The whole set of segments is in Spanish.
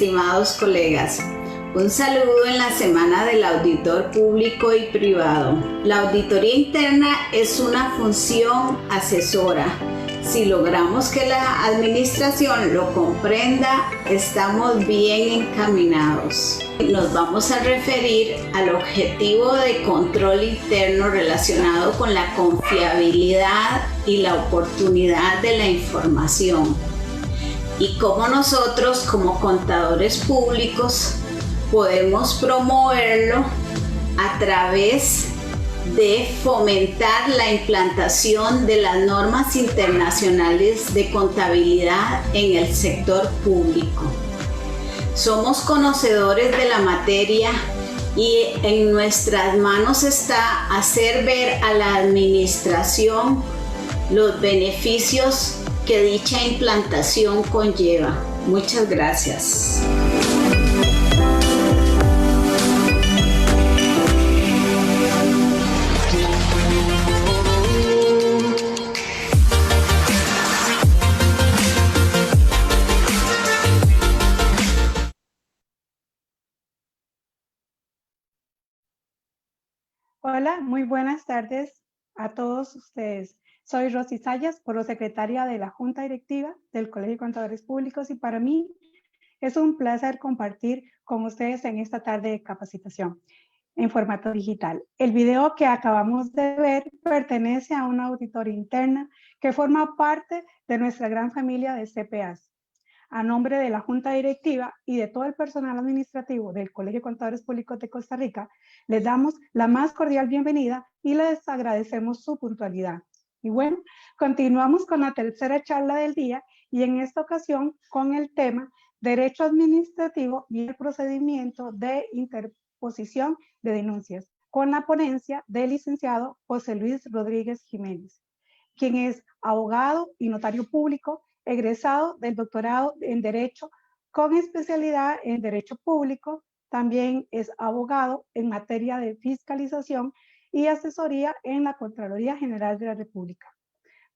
estimados colegas. Un saludo en la Semana del Auditor Público y Privado. La auditoría interna es una función asesora. Si logramos que la administración lo comprenda, estamos bien encaminados. Nos vamos a referir al objetivo de control interno relacionado con la confiabilidad y la oportunidad de la información. Y cómo nosotros, como contadores públicos, podemos promoverlo a través de fomentar la implantación de las normas internacionales de contabilidad en el sector público. Somos conocedores de la materia y en nuestras manos está hacer ver a la administración los beneficios que dicha implantación conlleva. Muchas gracias. Hola, muy buenas tardes a todos ustedes. Soy Rosy Sayas, secretaria de la Junta Directiva del Colegio de Contadores Públicos, y para mí es un placer compartir con ustedes en esta tarde de capacitación en formato digital. El video que acabamos de ver pertenece a una auditoría interna que forma parte de nuestra gran familia de CPAs. A nombre de la Junta Directiva y de todo el personal administrativo del Colegio de Contadores Públicos de Costa Rica, les damos la más cordial bienvenida y les agradecemos su puntualidad. Y bueno, continuamos con la tercera charla del día y en esta ocasión con el tema Derecho Administrativo y el procedimiento de interposición de denuncias, con la ponencia del licenciado José Luis Rodríguez Jiménez, quien es abogado y notario público, egresado del doctorado en Derecho con especialidad en Derecho Público. También es abogado en materia de fiscalización y asesoría en la Contraloría General de la República.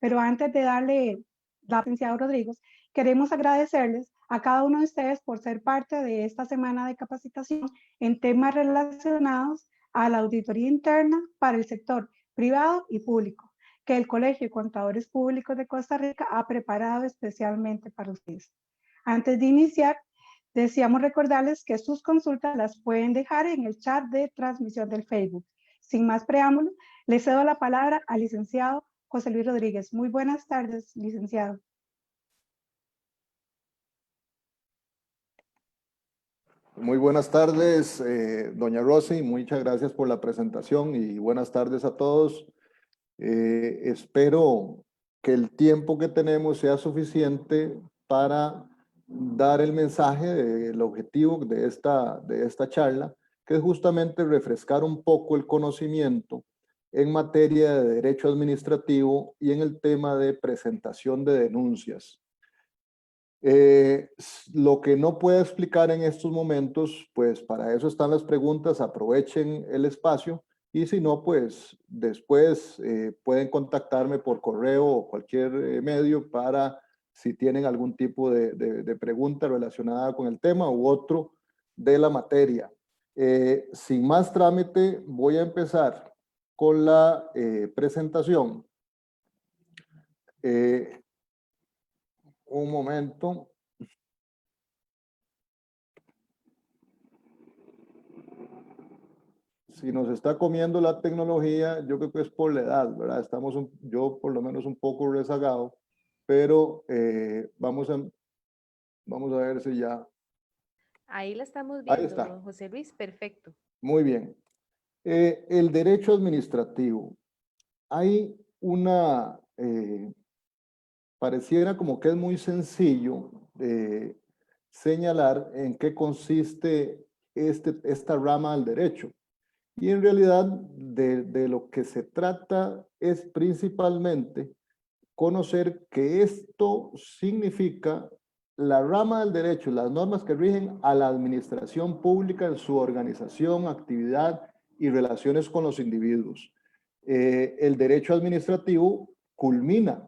Pero antes de darle la licenciado Rodríguez, queremos agradecerles a cada uno de ustedes por ser parte de esta semana de capacitación en temas relacionados a la auditoría interna para el sector privado y público, que el Colegio de Contadores Públicos de Costa Rica ha preparado especialmente para ustedes. Antes de iniciar, deseamos recordarles que sus consultas las pueden dejar en el chat de transmisión del Facebook. Sin más preámbulo, le cedo la palabra al licenciado José Luis Rodríguez. Muy buenas tardes, licenciado. Muy buenas tardes, doña Rosy. Muchas gracias por la presentación y buenas tardes a todos. Espero que el tiempo que tenemos sea suficiente para dar el mensaje del objetivo de esta charla, que es justamente refrescar un poco el conocimiento en materia de derecho administrativo y en el tema de presentación de denuncias. Lo que no puedo explicar en estos momentos, pues para eso están las preguntas, aprovechen el espacio. Y si no, pues después pueden contactarme por correo o cualquier medio para si tienen algún tipo de pregunta relacionada con el tema u otro de la materia. Sin más trámite, voy a empezar con la presentación. Un momento. Si nos está comiendo la tecnología, yo creo que es por la edad, ¿verdad? Estamos, yo por lo menos un poco rezagado, pero vamos a ver si ya... Ahí la estamos Ahí viendo, está. don José Luis, perfecto. Muy bien. El derecho administrativo. Hay una... pareciera como que es muy sencillo señalar en qué consiste esta rama del derecho. Y en realidad de lo que se trata es principalmente conocer que esto significa la rama del derecho, las normas que rigen a la administración pública en su organización, actividad y relaciones con los individuos. El derecho administrativo culmina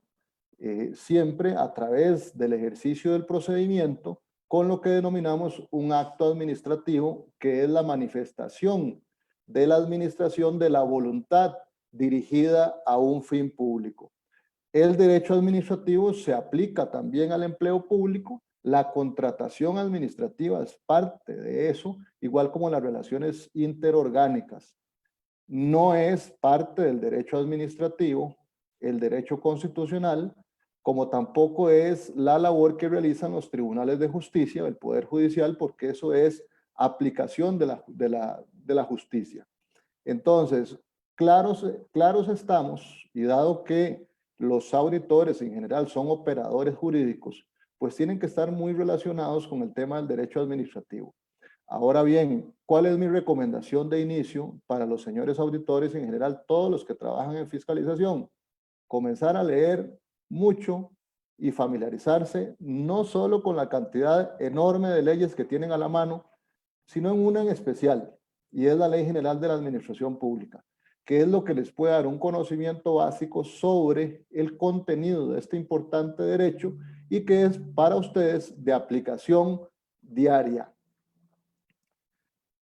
siempre a través del ejercicio del procedimiento con lo que denominamos un acto administrativo, que es la manifestación de la administración de la voluntad dirigida a un fin público. El derecho administrativo se aplica también al empleo público. La contratación administrativa es parte de eso, igual como las relaciones interorgánicas. No es parte del derecho administrativo, el derecho constitucional, como tampoco es la labor que realizan los tribunales de justicia, el Poder Judicial, porque eso es aplicación de la justicia. Entonces, claros estamos, y dado que los auditores en general son operadores jurídicos, pues tienen que estar muy relacionados con el tema del derecho administrativo. Ahora bien, ¿cuál es mi recomendación de inicio para los señores auditores y en general todos los que trabajan en fiscalización? Comenzar a leer mucho y familiarizarse no solo con la cantidad enorme de leyes que tienen a la mano, sino en una en especial, y es la Ley General de la Administración Pública, que es lo que les puede dar un conocimiento básico sobre el contenido de este importante derecho y que es para ustedes de aplicación diaria.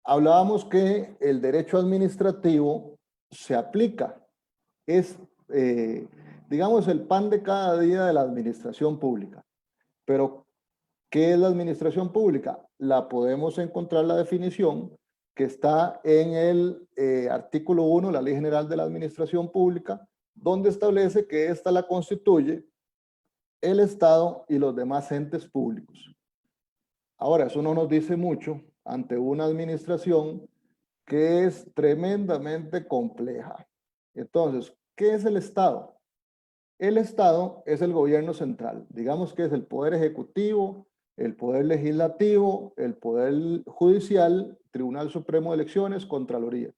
Hablábamos que el derecho administrativo se aplica, es, digamos, el pan de cada día de la administración pública. Pero, ¿qué es la administración pública? La podemos encontrar la definición que está en el artículo 1 de la Ley General de la Administración Pública, donde establece que esta la constituye el Estado y los demás entes públicos. Ahora, eso no nos dice mucho ante una administración que es tremendamente compleja. Entonces, ¿qué es el Estado? El Estado es el gobierno central. Digamos que es el poder ejecutivo, el poder legislativo, el poder judicial, Tribunal Supremo de Elecciones, Contraloría.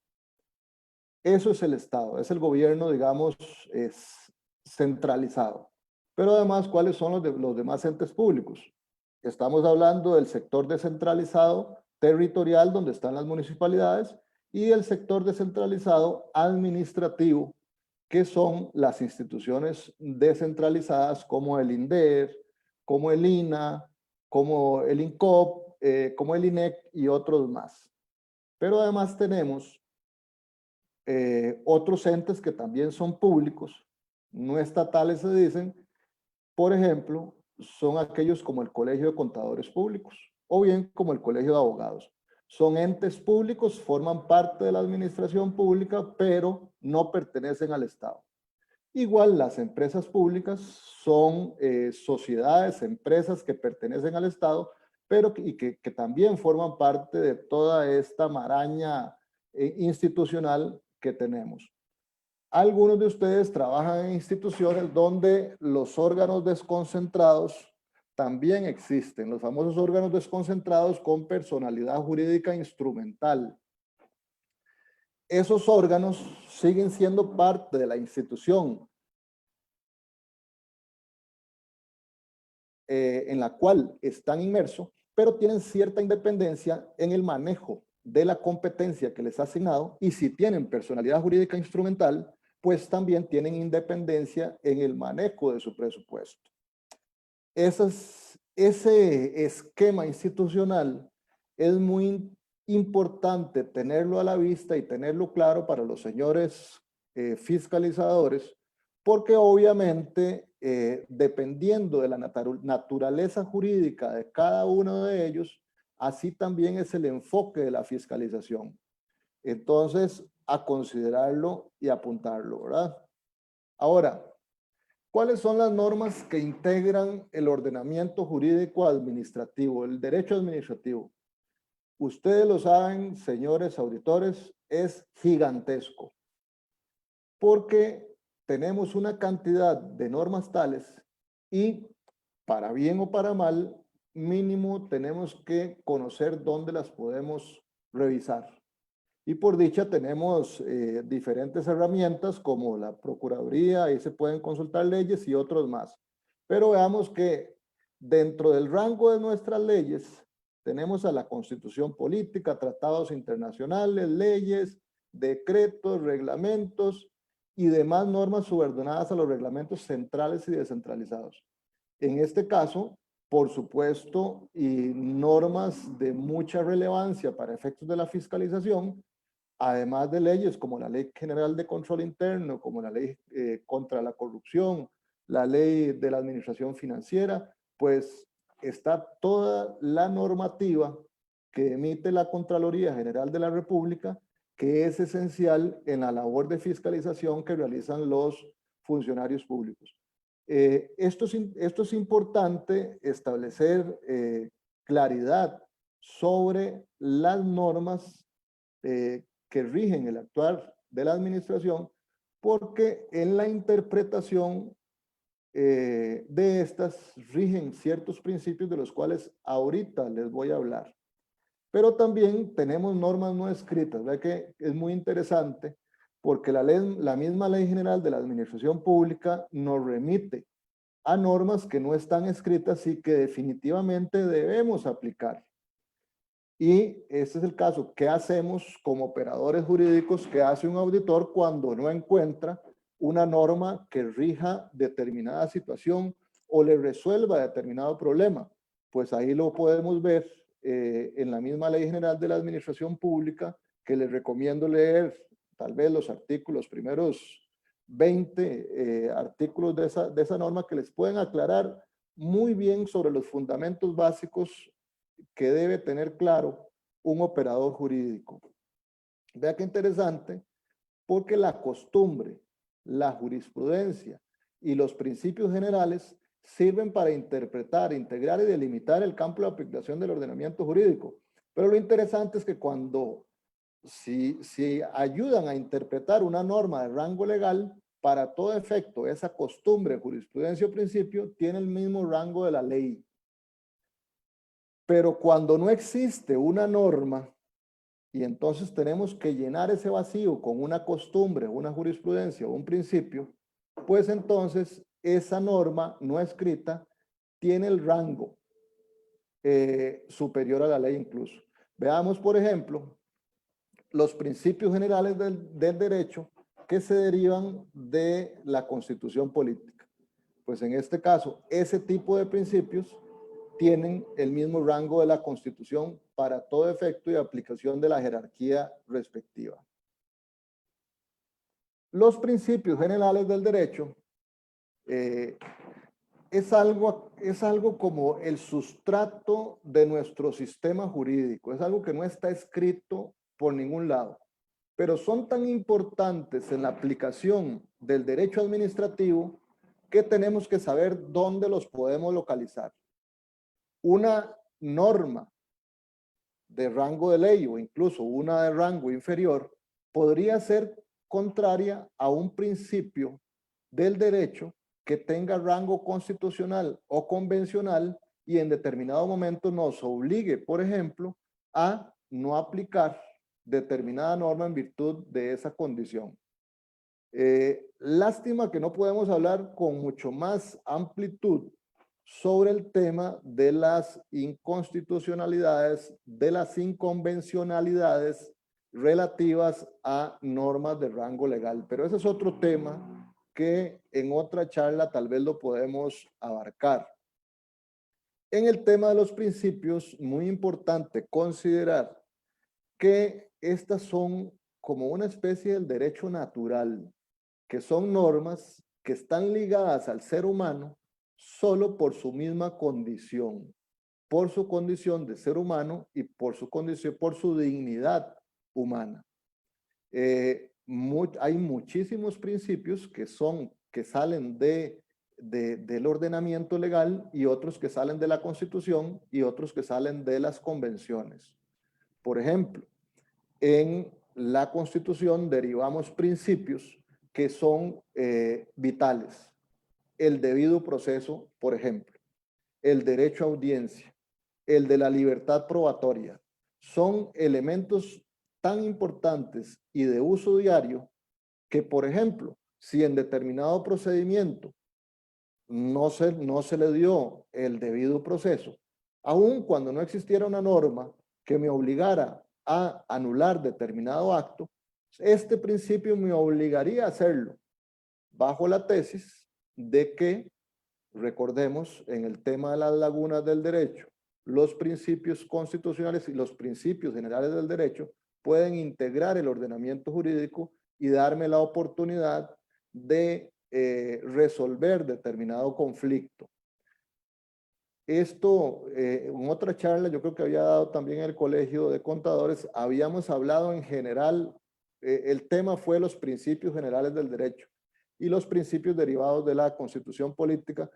Eso es el Estado, es el gobierno, digamos, es centralizado. Pero además, ¿cuáles son los demás entes públicos? Estamos hablando del sector descentralizado territorial, donde están las municipalidades, y el sector descentralizado administrativo, que son las instituciones descentralizadas como el INDER, como el INAH, como el INCOP, como el INEC y otros más. Pero además tenemos otros entes que también son públicos, no estatales se dicen, por ejemplo, son aquellos como el Colegio de Contadores Públicos o bien como el Colegio de Abogados. Son entes públicos, forman parte de la administración pública, pero no pertenecen al Estado. Igual las empresas públicas son sociedades, empresas que pertenecen al Estado, pero que también forman parte de toda esta maraña institucional que tenemos. Algunos de ustedes trabajan en instituciones donde los órganos desconcentrados también existen, los famosos órganos desconcentrados con personalidad jurídica instrumental. Esos órganos siguen siendo parte de la institución en la cual están inmersos, pero tienen cierta independencia en el manejo de la competencia que les ha asignado, y si tienen personalidad jurídica instrumental, pues también tienen independencia en el manejo de su presupuesto. Ese esquema institucional es muy importante tenerlo a la vista y tenerlo claro para los señores fiscalizadores, porque obviamente dependiendo de la naturaleza jurídica de cada uno de ellos, así también es el enfoque de la fiscalización. Entonces, a considerarlo y apuntarlo, ¿verdad? Ahora, ¿cuáles son las normas que integran el ordenamiento jurídico administrativo, el derecho administrativo? Ustedes lo saben, señores auditores, es gigantesco, porque tenemos una cantidad de normas tales y, para bien o para mal, mínimo tenemos que conocer dónde las podemos revisar. Y por dicha tenemos diferentes herramientas como la Procuraduría, ahí se pueden consultar leyes y otros más. Pero veamos que dentro del rango de nuestras leyes tenemos a la Constitución Política, tratados internacionales, leyes, decretos, reglamentos y demás normas subordinadas a los reglamentos centrales y descentralizados. En este caso, por supuesto, y normas de mucha relevancia para efectos de la fiscalización, además de leyes como la Ley General de Control Interno, como la Ley contra la Corrupción, la Ley de la Administración Financiera, pues está toda la normativa que emite la Contraloría General de la República, que es esencial en la labor de fiscalización que realizan los funcionarios públicos. Esto es importante establecer claridad sobre las normas que rigen el actuar de la administración, porque en la interpretación de estas rigen ciertos principios de los cuales ahorita les voy a hablar. Pero también tenemos normas no escritas, ¿verdad? Que es muy interesante porque la misma Ley General de la Administración Pública nos remite a normas que no están escritas y que definitivamente debemos aplicar. Y este es el caso. ¿Qué hacemos como operadores jurídicos? ¿Qué hace un auditor cuando no encuentra una norma que rija determinada situación o le resuelva determinado problema? Pues ahí lo podemos ver en la misma Ley General de la Administración Pública, que les recomiendo leer tal vez los artículos, primeros 20 artículos de esa norma, que les pueden aclarar muy bien sobre los fundamentos básicos que debe tener claro un operador jurídico. Vea qué interesante, porque la costumbre, la jurisprudencia y los principios generales sirven para interpretar, integrar y delimitar el campo de aplicación del ordenamiento jurídico. Pero lo interesante es que si ayudan a interpretar una norma de rango legal, para todo efecto, esa costumbre, jurisprudencia o principio tiene el mismo rango de la ley. Pero cuando no existe una norma y entonces tenemos que llenar ese vacío con una costumbre, una jurisprudencia o un principio, pues entonces esa norma no escrita tiene el rango superior a la ley incluso. Veamos, por ejemplo, los principios generales del derecho que se derivan de la Constitución política. Pues en este caso, ese tipo de principios tienen el mismo rango de la Constitución para todo efecto y aplicación de la jerarquía respectiva. Los principios generales del derecho es algo como el sustrato de nuestro sistema jurídico, es algo que no está escrito por ningún lado, pero son tan importantes en la aplicación del derecho administrativo que tenemos que saber dónde los podemos localizar. Una norma de rango de ley o incluso una de rango inferior podría ser contraria a un principio del derecho que tenga rango constitucional o convencional y en determinado momento nos obligue, por ejemplo, a no aplicar determinada norma en virtud de esa condición. Lástima que no podemos hablar con mucho más amplitud sobre el tema de las inconstitucionalidades, de las inconvencionalidades relativas a normas de rango legal. Pero ese es otro tema que en otra charla tal vez lo podemos abarcar. En el tema de los principios, muy importante considerar que estas son como una especie del derecho natural, que son normas que están ligadas al ser humano solo por su misma condición, por su condición de ser humano y por su condición, por su dignidad humana. Hay muchísimos principios que salen del ordenamiento legal y otros que salen de la Constitución y otros que salen de las convenciones. Por ejemplo, en la Constitución derivamos principios que son vitales. El debido proceso, por ejemplo, el derecho a audiencia, el de la libertad probatoria, son elementos tan importantes y de uso diario que, por ejemplo, si en determinado procedimiento no se le dio el debido proceso, aun cuando no existiera una norma que me obligara a anular determinado acto, este principio me obligaría a hacerlo bajo la tesis de que recordemos, en el tema de las lagunas del derecho, los principios constitucionales y los principios generales del derecho pueden integrar el ordenamiento jurídico y darme la oportunidad de resolver determinado conflicto. Esto, en otra charla, yo creo que había dado también en el Colegio de Contadores, habíamos hablado en general, el tema fue los principios generales del derecho y los principios derivados de la Constitución política,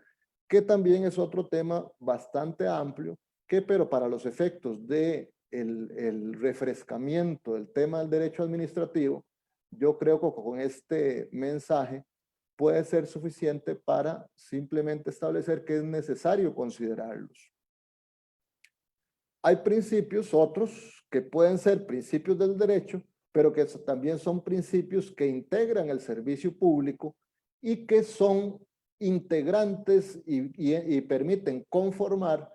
que también es otro tema bastante amplio, que pero para los efectos de el refrescamiento del tema del derecho administrativo, yo creo que con este mensaje puede ser suficiente para simplemente establecer que es necesario considerarlos. Hay principios, otros, que pueden ser principios del derecho, pero que también son principios que integran el servicio público y que son integrantes y permiten conformar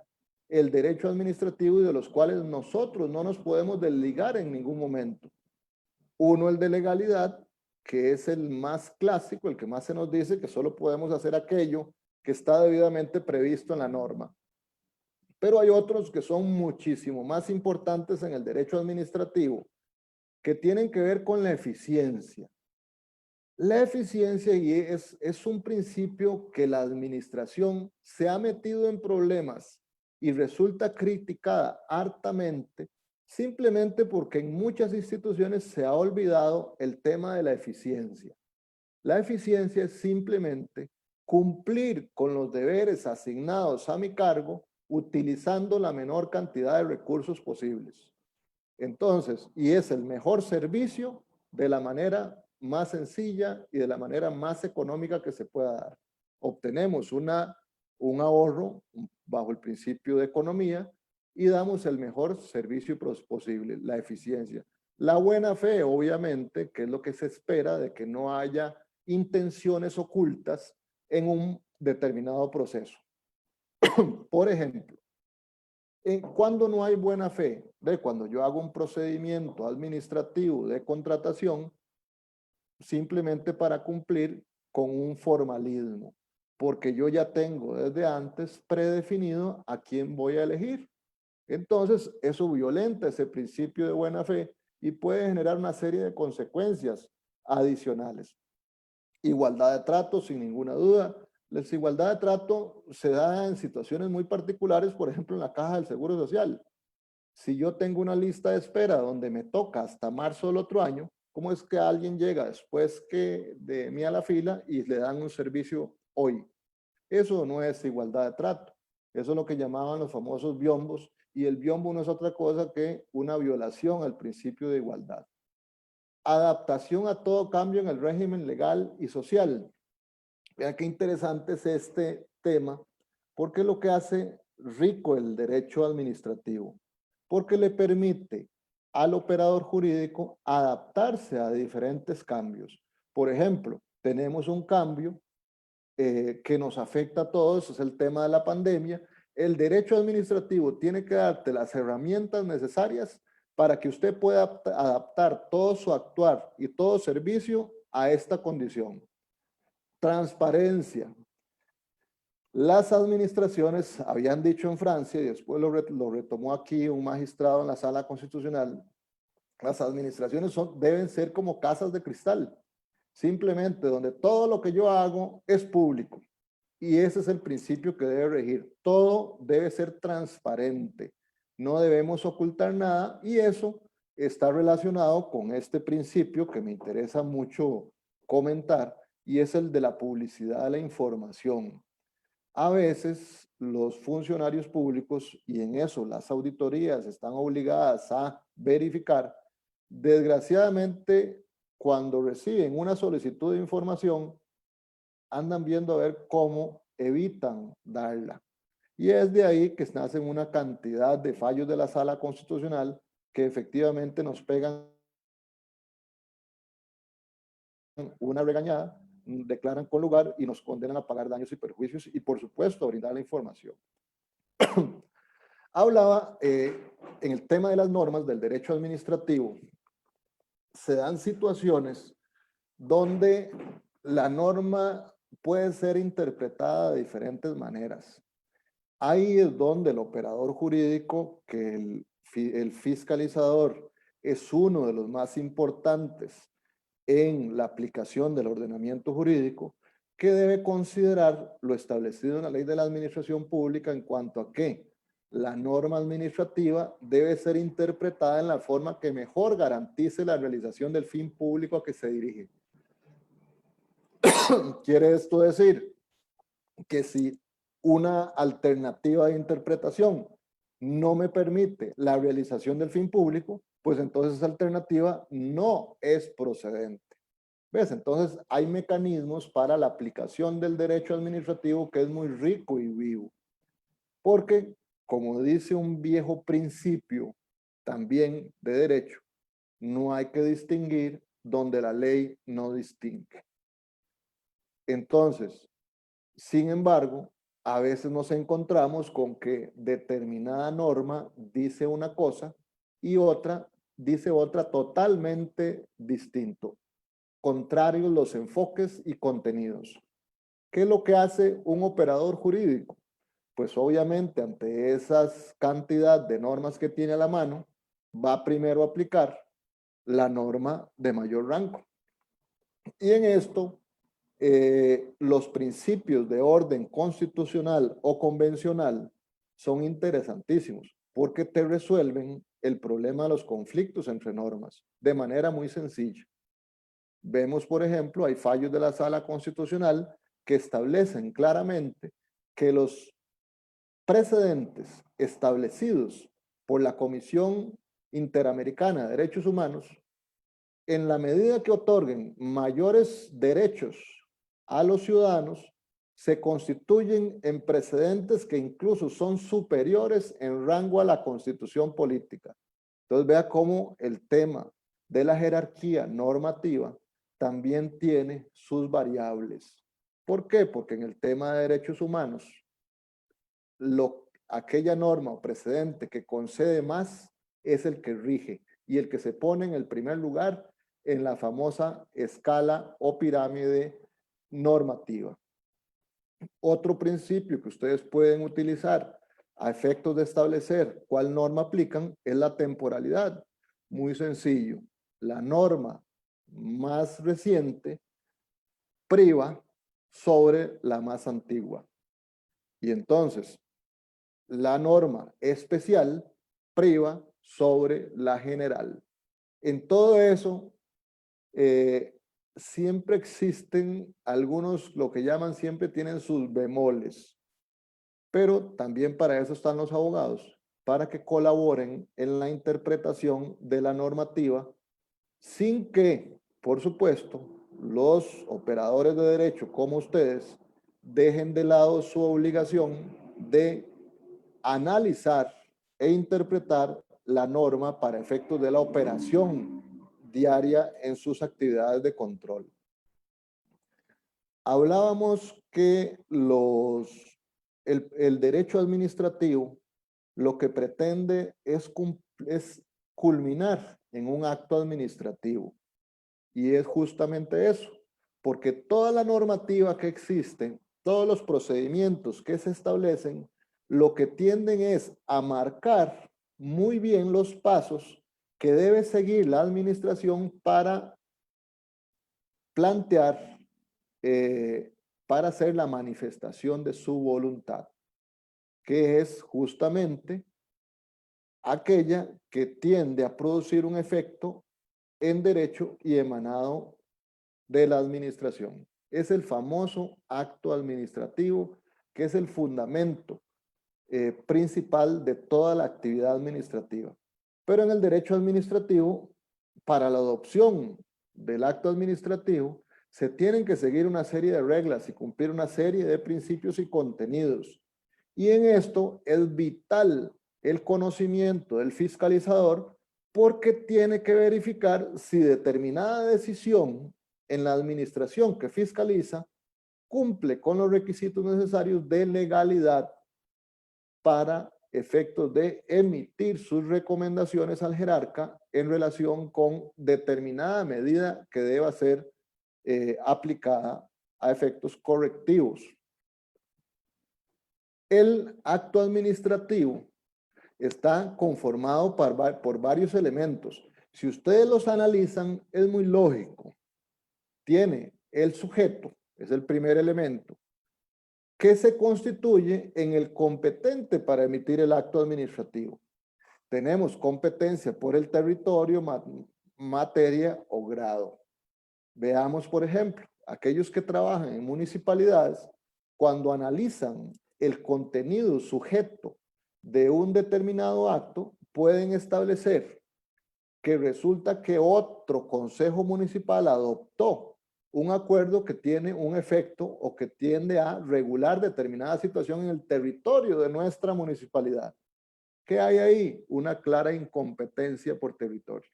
el derecho administrativo y de los cuales nosotros no nos podemos desligar en ningún momento. Uno, el de legalidad, que es el más clásico, el que más se nos dice que solo podemos hacer aquello que está debidamente previsto en la norma. Pero hay otros que son muchísimo más importantes en el derecho administrativo, que tienen que ver con la eficiencia. La eficiencia es un principio que la administración se ha metido en problemas y resulta criticada hartamente, simplemente porque en muchas instituciones se ha olvidado el tema de la eficiencia. La eficiencia es simplemente cumplir con los deberes asignados a mi cargo utilizando la menor cantidad de recursos posibles. Entonces, y es el mejor servicio de la manera más sencilla y de la manera más económica que se pueda dar. Obtenemos un ahorro bajo el principio de economía y damos el mejor servicio posible, la eficiencia. La buena fe, obviamente, que es lo que se espera de que no haya intenciones ocultas en un determinado proceso. Por ejemplo, cuando no hay buena fe, cuando yo hago un procedimiento administrativo de contratación, simplemente para cumplir con un formalismo, porque yo ya tengo desde antes predefinido a quién voy a elegir. Entonces, eso violenta ese principio de buena fe y puede generar una serie de consecuencias adicionales. Igualdad de trato, sin ninguna duda. La desigualdad de trato se da en situaciones muy particulares, por ejemplo, en la caja del Seguro Social. Si yo tengo una lista de espera donde me toca hasta marzo del otro año, ¿cómo es que alguien llega después que de mí a la fila y le dan un servicio hoy? Eso no es igualdad de trato. Eso es lo que llamaban los famosos biombos, y el biombo no es otra cosa que una violación al principio de igualdad. Adaptación a todo cambio en el régimen legal y social. Vean qué interesante es este tema, porque lo que hace rico el derecho administrativo, porque le permite al operador jurídico adaptarse a diferentes cambios. Por ejemplo, tenemos un cambio que nos afecta a todos, es el tema de la pandemia. El derecho administrativo tiene que darte las herramientas necesarias para que usted pueda adaptar todo su actuar y todo servicio a esta condición. Transparencia. Las administraciones habían dicho en Francia, y después lo retomó aquí un magistrado en la sala constitucional, las administraciones deben ser como casas de cristal, simplemente donde todo lo que yo hago es público. Y ese es el principio que debe regir. Todo debe ser transparente. No debemos ocultar nada, y eso está relacionado con este principio que me interesa mucho comentar, y es el de la publicidad de la información. A veces los funcionarios públicos, y en eso las auditorías están obligadas a verificar, desgraciadamente cuando reciben una solicitud de información, andan viendo a ver cómo evitan darla. Y es de ahí que nacen una cantidad de fallos de la Sala Constitucional que efectivamente nos pegan una regañada, declaran con lugar y nos condenan a pagar daños y perjuicios y, por supuesto, a brindar la información. Hablaba en el tema de las normas del derecho administrativo. Se dan situaciones donde la norma puede ser interpretada de diferentes maneras. Ahí es donde el operador jurídico, que el fiscalizador es uno de los más importantes en la aplicación del ordenamiento jurídico, que debe considerar lo establecido en la ley de la administración pública en cuanto a que la norma administrativa debe ser interpretada en la forma que mejor garantice la realización del fin público a que se dirige. Quiere esto decir que si una alternativa de interpretación no me permite la realización del fin público, pues entonces esa alternativa no es procedente. ¿Ves? Entonces hay mecanismos para la aplicación del derecho administrativo que es muy rico y vivo. Porque, como dice un viejo principio también de derecho, no hay que distinguir donde la ley no distingue. Entonces, sin embargo, a veces nos encontramos con que determinada norma dice una cosa y otra dice otra totalmente distinto. Contrarios los enfoques y contenidos. ¿Qué es lo que hace un operador jurídico? Pues obviamente ante esas cantidad de normas que tiene a la mano, va primero a aplicar la norma de mayor rango. Y en esto, los principios de orden constitucional o convencional son interesantísimos porque te resuelven el problema de los conflictos entre normas de manera muy sencilla. Vemos, por ejemplo, hay fallos de la Sala Constitucional que establecen claramente que los precedentes establecidos por la Comisión Interamericana de Derechos Humanos, en la medida que otorguen mayores derechos a los ciudadanos, se constituyen en precedentes que incluso son superiores en rango a la Constitución política. Entonces vea cómo el tema de la jerarquía normativa también tiene sus variables. ¿Por qué? Porque en el tema de derechos humanos, aquella norma o precedente que concede más es el que rige y el que se pone en el primer lugar en la famosa escala o pirámide normativa. Otro principio que ustedes pueden utilizar a efectos de establecer cuál norma aplican es la temporalidad. Muy sencillo. La norma más reciente priva sobre la más antigua. Y entonces, la norma especial priva sobre la general. En todo eso, siempre existen algunos, lo que llaman, siempre tienen sus bemoles. Pero también para eso están los abogados, para que colaboren en la interpretación de la normativa sin que, por supuesto, los operadores de derecho como ustedes dejen de lado su obligación de analizar e interpretar la norma para efectos de la operación diaria en sus actividades de control. Hablábamos que el derecho administrativo lo que pretende es culminar en un acto administrativo. Y es justamente eso, porque toda la normativa que existe, todos los procedimientos que se establecen, lo que tienden es a marcar muy bien los pasos que debe seguir la administración para plantear, para hacer la manifestación de su voluntad, que es justamente aquella que tiende a producir un efecto en derecho y emanado de la administración. Es el famoso acto administrativo, que es el fundamento principal de toda la actividad administrativa. Pero en el derecho administrativo, para la adopción del acto administrativo, se tienen que seguir una serie de reglas y cumplir una serie de principios y contenidos. Y en esto es vital el conocimiento del fiscalizador, porque tiene que verificar si determinada decisión en la administración que fiscaliza cumple con los requisitos necesarios de legalidad para efectos de emitir sus recomendaciones al jerarca en relación con determinada medida que deba ser aplicada a efectos correctivos. El acto administrativo está conformado por varios elementos. Si ustedes los analizan, es muy lógico. Tiene el sujeto, es el primer elemento, que se constituye en el competente para emitir el acto administrativo. Tenemos competencia por el territorio, materia o grado. Veamos, por ejemplo, aquellos que trabajan en municipalidades, cuando analizan el contenido sujeto de un determinado acto, pueden establecer que resulta que otro consejo municipal adoptó un acuerdo que tiene un efecto o que tiende a regular determinada situación en el territorio de nuestra municipalidad. ¿Qué hay ahí? Una clara incompetencia por territorio.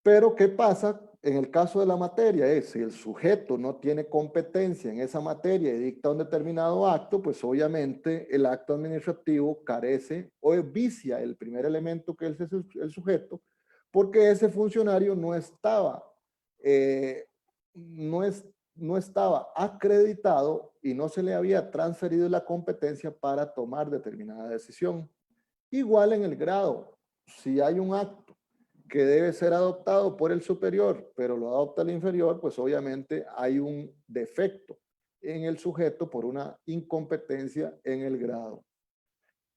Pero, ¿qué pasa en el caso de la materia? Si el sujeto no tiene competencia en esa materia y dicta un determinado acto, pues obviamente el acto administrativo carece o vicia el primer elemento que es el sujeto, porque ese funcionario no estaba acreditado y no se le había transferido la competencia para tomar determinada decisión. Igual en el grado, si hay un acto que debe ser adoptado por el superior, pero lo adopta el inferior, pues obviamente hay un defecto en el sujeto por una incompetencia en el grado.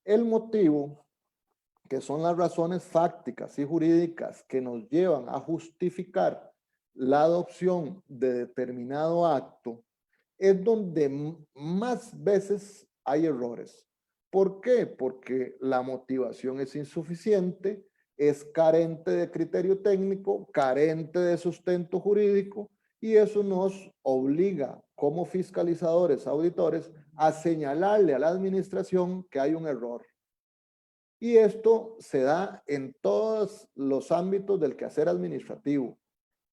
El motivo, que son las razones fácticas y jurídicas que nos llevan a justificar la adopción de determinado acto, es donde más veces hay errores. ¿Por qué? Porque la motivación es insuficiente, es carente de criterio técnico, carente de sustento jurídico, y eso nos obliga como fiscalizadores, auditores, a señalarle a la administración que hay un error. Y esto se da en todos los ámbitos del quehacer administrativo.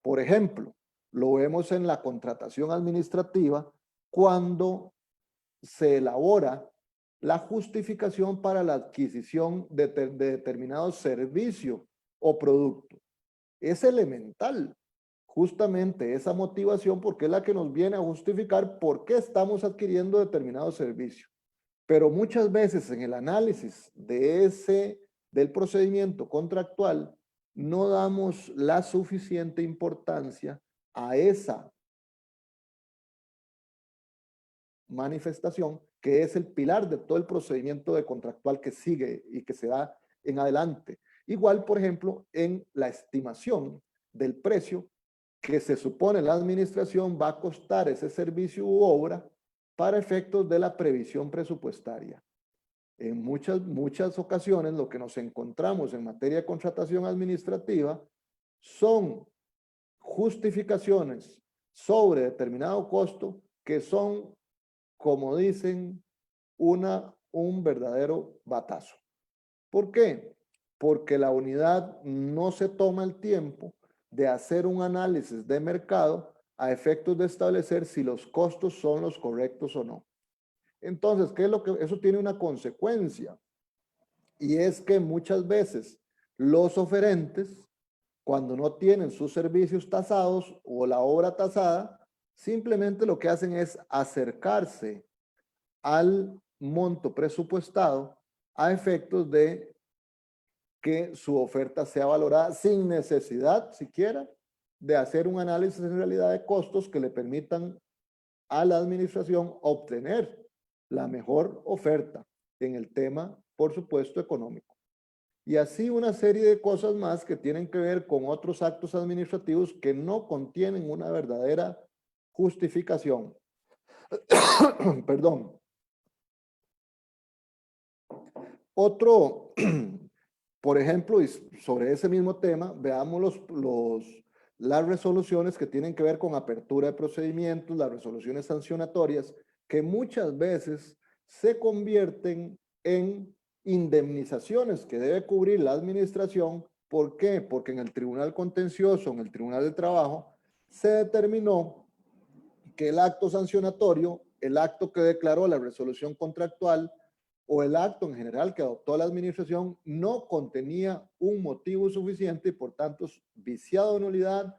Por ejemplo, lo vemos en la contratación administrativa cuando se elabora la justificación para la adquisición de determinado servicio o producto. Es elemental justamente esa motivación, porque es la que nos viene a justificar por qué estamos adquiriendo determinado servicio. Pero muchas veces en el análisis del procedimiento contractual no damos la suficiente importancia a esa manifestación, que es el pilar de todo el procedimiento de contractual que sigue y que se da en adelante. Igual, por ejemplo, en la estimación del precio que se supone la administración va a costar ese servicio u obra para efectos de la previsión presupuestaria. En muchas ocasiones lo que nos encontramos en materia de contratación administrativa son justificaciones sobre determinado costo que son, como dicen, un verdadero batazo. ¿Por qué? Porque la unidad no se toma el tiempo de hacer un análisis de mercado a efectos de establecer si los costos son los correctos o no. Entonces, ¿qué es lo que eso tiene una consecuencia? Y es que muchas veces los oferentes, cuando no tienen sus servicios tasados o la obra tasada, simplemente lo que hacen es acercarse al monto presupuestado a efectos de que su oferta sea valorada sin necesidad siquiera de hacer un análisis en realidad de costos que le permitan a la administración obtener la mejor oferta en el tema, por supuesto, económico. Y así una serie de cosas más que tienen que ver con otros actos administrativos que no contienen una verdadera justificación. Perdón. Otro, por ejemplo, y sobre ese mismo tema, veamos las resoluciones que tienen que ver con apertura de procedimientos, las resoluciones sancionatorias, que muchas veces se convierten en indemnizaciones que debe cubrir la administración. ¿Por qué? Porque en el Tribunal Contencioso, en el Tribunal de Trabajo, se determinó que el acto sancionatorio, el acto que declaró la resolución contractual o el acto en general que adoptó la administración no contenía un motivo suficiente y por tanto viciado de nulidad,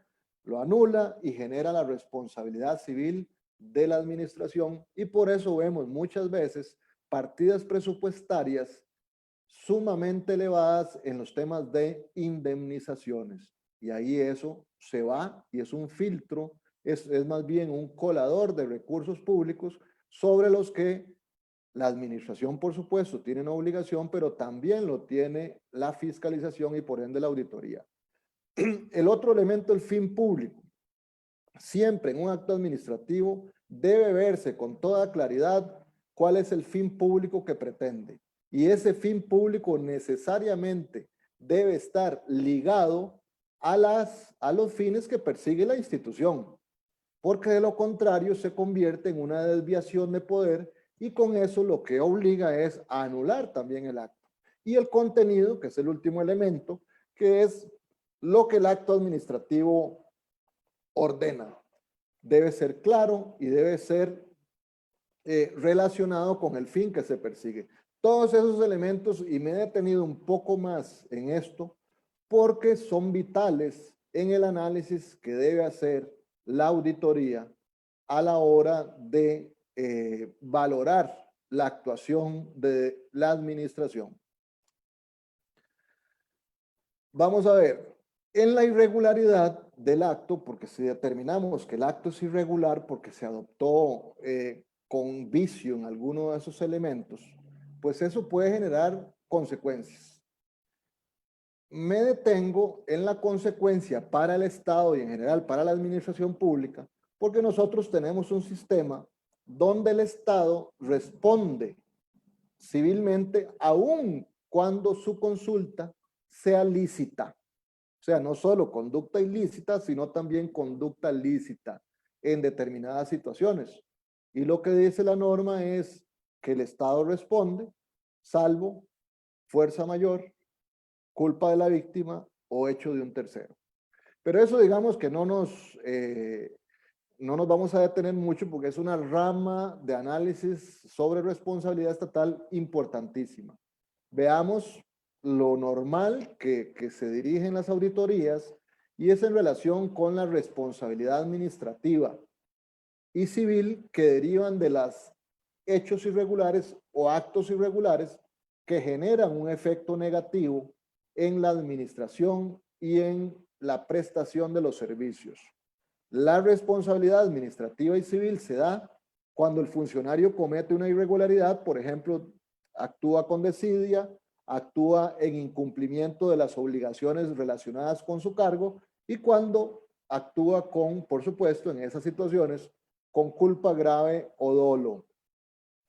lo anula y genera la responsabilidad civil de la administración, y por eso vemos muchas veces partidas presupuestarias sumamente elevadas en los temas de indemnizaciones. Y ahí eso se va y es un filtro, es más bien un colador de recursos públicos sobre los que la administración, por supuesto, tiene una obligación, pero también lo tiene la fiscalización y por ende la auditoría. El otro elemento, el fin público. Siempre en un acto administrativo debe verse con toda claridad cuál es el fin público que pretende. Y ese fin público necesariamente debe estar ligado a los fines que persigue la institución, porque de lo contrario se convierte en una desviación de poder y con eso lo que obliga es a anular también el acto. Y el contenido, que es el último elemento, que es lo que el acto administrativo ordena. Debe ser claro y debe ser relacionado con el fin que se persigue. Todos esos elementos, y me he detenido un poco más en esto, porque son vitales en el análisis que debe hacer la auditoría a la hora de valorar la actuación de la administración. Vamos a ver, en la irregularidad del acto, porque si determinamos que el acto es irregular porque se adoptó con vicio en alguno de esos elementos, pues eso puede generar consecuencias. Me detengo en la consecuencia para el Estado y en general para la administración pública, porque nosotros tenemos un sistema donde el Estado responde civilmente aun cuando su consulta sea lícita. O sea, no solo conducta ilícita, sino también conducta lícita en determinadas situaciones. Y lo que dice la norma es que el Estado responde, salvo fuerza mayor, culpa de la víctima o hecho de un tercero. Pero eso digamos que no nos vamos a detener mucho porque es una rama de análisis sobre responsabilidad estatal importantísima. Veamos lo normal que se dirigen las auditorías y es en relación con la responsabilidad administrativa y civil que derivan de los hechos irregulares o actos irregulares que generan un efecto negativo en la administración y en la prestación de los servicios. La responsabilidad administrativa y civil se da cuando el funcionario comete una irregularidad, por ejemplo, actúa con desidia, actúa en incumplimiento de las obligaciones relacionadas con su cargo y cuando actúa con, por supuesto, en esas situaciones, con culpa grave o dolo.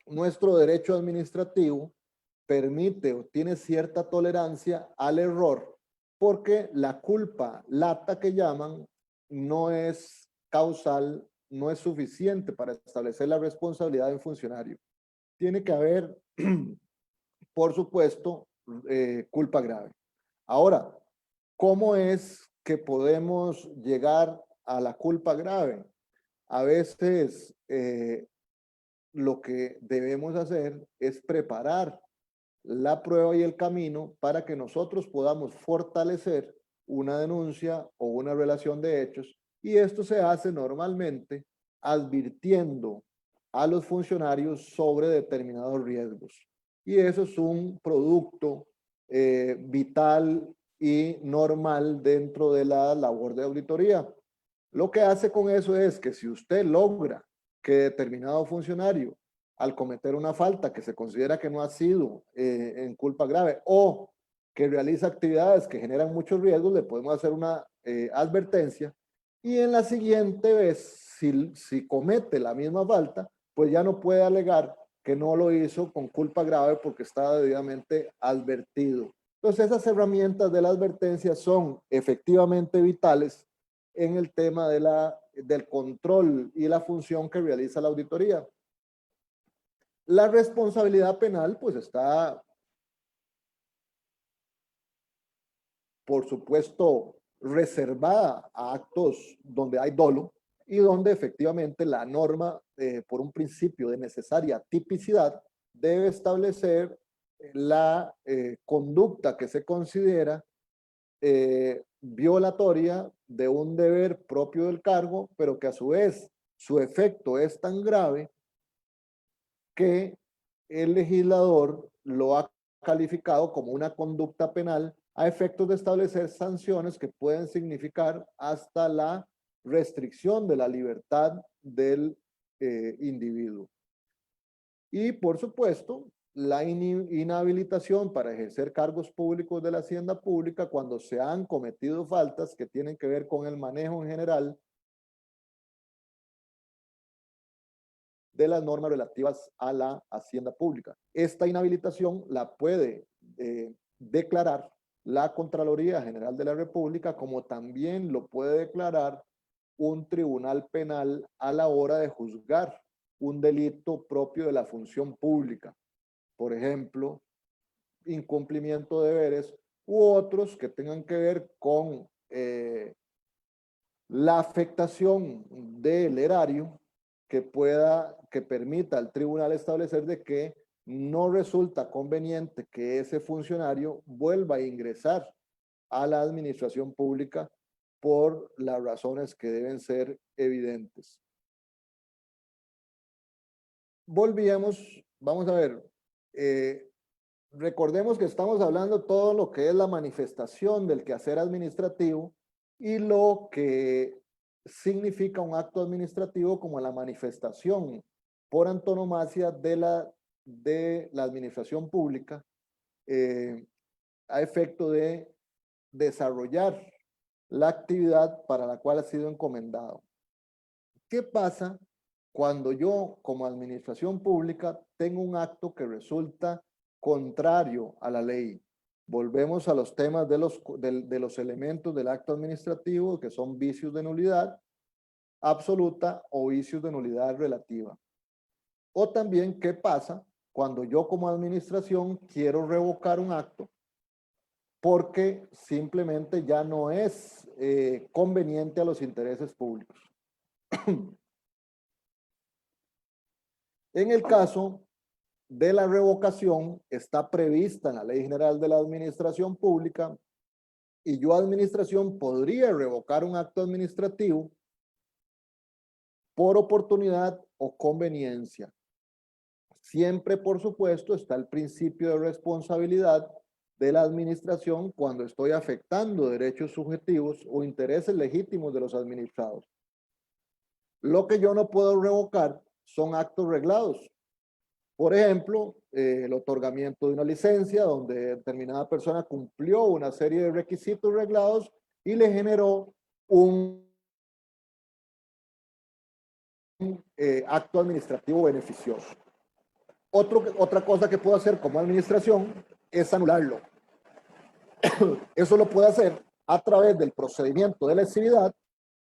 Nuestro derecho administrativo permite o tiene cierta tolerancia al error porque la culpa lata que llaman no es causal, no es suficiente para establecer la responsabilidad del funcionario. Tiene que haber, por supuesto, culpa grave. Ahora, ¿cómo es que podemos llegar a la culpa grave? A veces lo que debemos hacer es preparar la prueba y el camino para que nosotros podamos fortalecer una denuncia o una relación de hechos, y esto se hace normalmente advirtiendo a los funcionarios sobre determinados riesgos. Y eso es un producto vital y normal dentro de la labor de auditoría. Lo que hace con eso es que si usted logra que determinado funcionario, al cometer una falta que se considera que no ha sido en culpa grave o que realiza actividades que generan muchos riesgos, le podemos hacer una advertencia y en la siguiente vez, si comete la misma falta, pues ya no puede alegar que no lo hizo con culpa grave porque está debidamente advertido. Entonces esas herramientas de la advertencia son efectivamente vitales en el tema del control y la función que realiza la auditoría. La responsabilidad penal pues está, por supuesto, reservada a actos donde hay dolo y donde efectivamente la norma, por un principio de necesaria tipicidad, debe establecer la conducta que se considera violatoria de un deber propio del cargo, pero que a su vez su efecto es tan grave que el legislador lo ha calificado como una conducta penal a efectos de establecer sanciones que pueden significar hasta la restricción de la libertad del individuo. Y por supuesto, la inhabilitación para ejercer cargos públicos de la hacienda pública cuando se han cometido faltas que tienen que ver con el manejo en general de las normas relativas a la hacienda pública. Esta inhabilitación la puede declarar la Contraloría General de la República, como también lo puede declarar un tribunal penal a la hora de juzgar un delito propio de la función pública. Por ejemplo, incumplimiento de deberes u otros que tengan que ver con la afectación del erario que permita al tribunal establecer de que no resulta conveniente que ese funcionario vuelva a ingresar a la administración pública por las razones que deben ser evidentes. Volvíamos, vamos a ver, recordemos que estamos hablando todo lo que es la manifestación del quehacer administrativo y lo que significa un acto administrativo como la manifestación por antonomasia de la administración pública a efecto de desarrollar la actividad para la cual ha sido encomendado. ¿Qué pasa cuando yo como administración pública tengo un acto que resulta contrario a la ley? Volvemos a los temas de los elementos del acto administrativo, que son vicios de nulidad absoluta o vicios de nulidad relativa. O también, ¿qué pasa cuando yo como administración quiero revocar un acto porque simplemente ya no es conveniente a los intereses públicos? En el caso de la revocación, está prevista en la Ley General de la Administración Pública y yo, administración, podría revocar un acto administrativo por oportunidad o conveniencia. Siempre, por supuesto, está el principio de responsabilidad de la administración cuando estoy afectando derechos subjetivos o intereses legítimos de los administrados. Lo que yo no puedo revocar son actos reglados. Por ejemplo, el otorgamiento de una licencia donde determinada persona cumplió una serie de requisitos reglados y le generó un acto administrativo beneficioso. Otra cosa que puedo hacer como administración es anularlo. Eso lo puedo hacer a través del procedimiento de lesividad,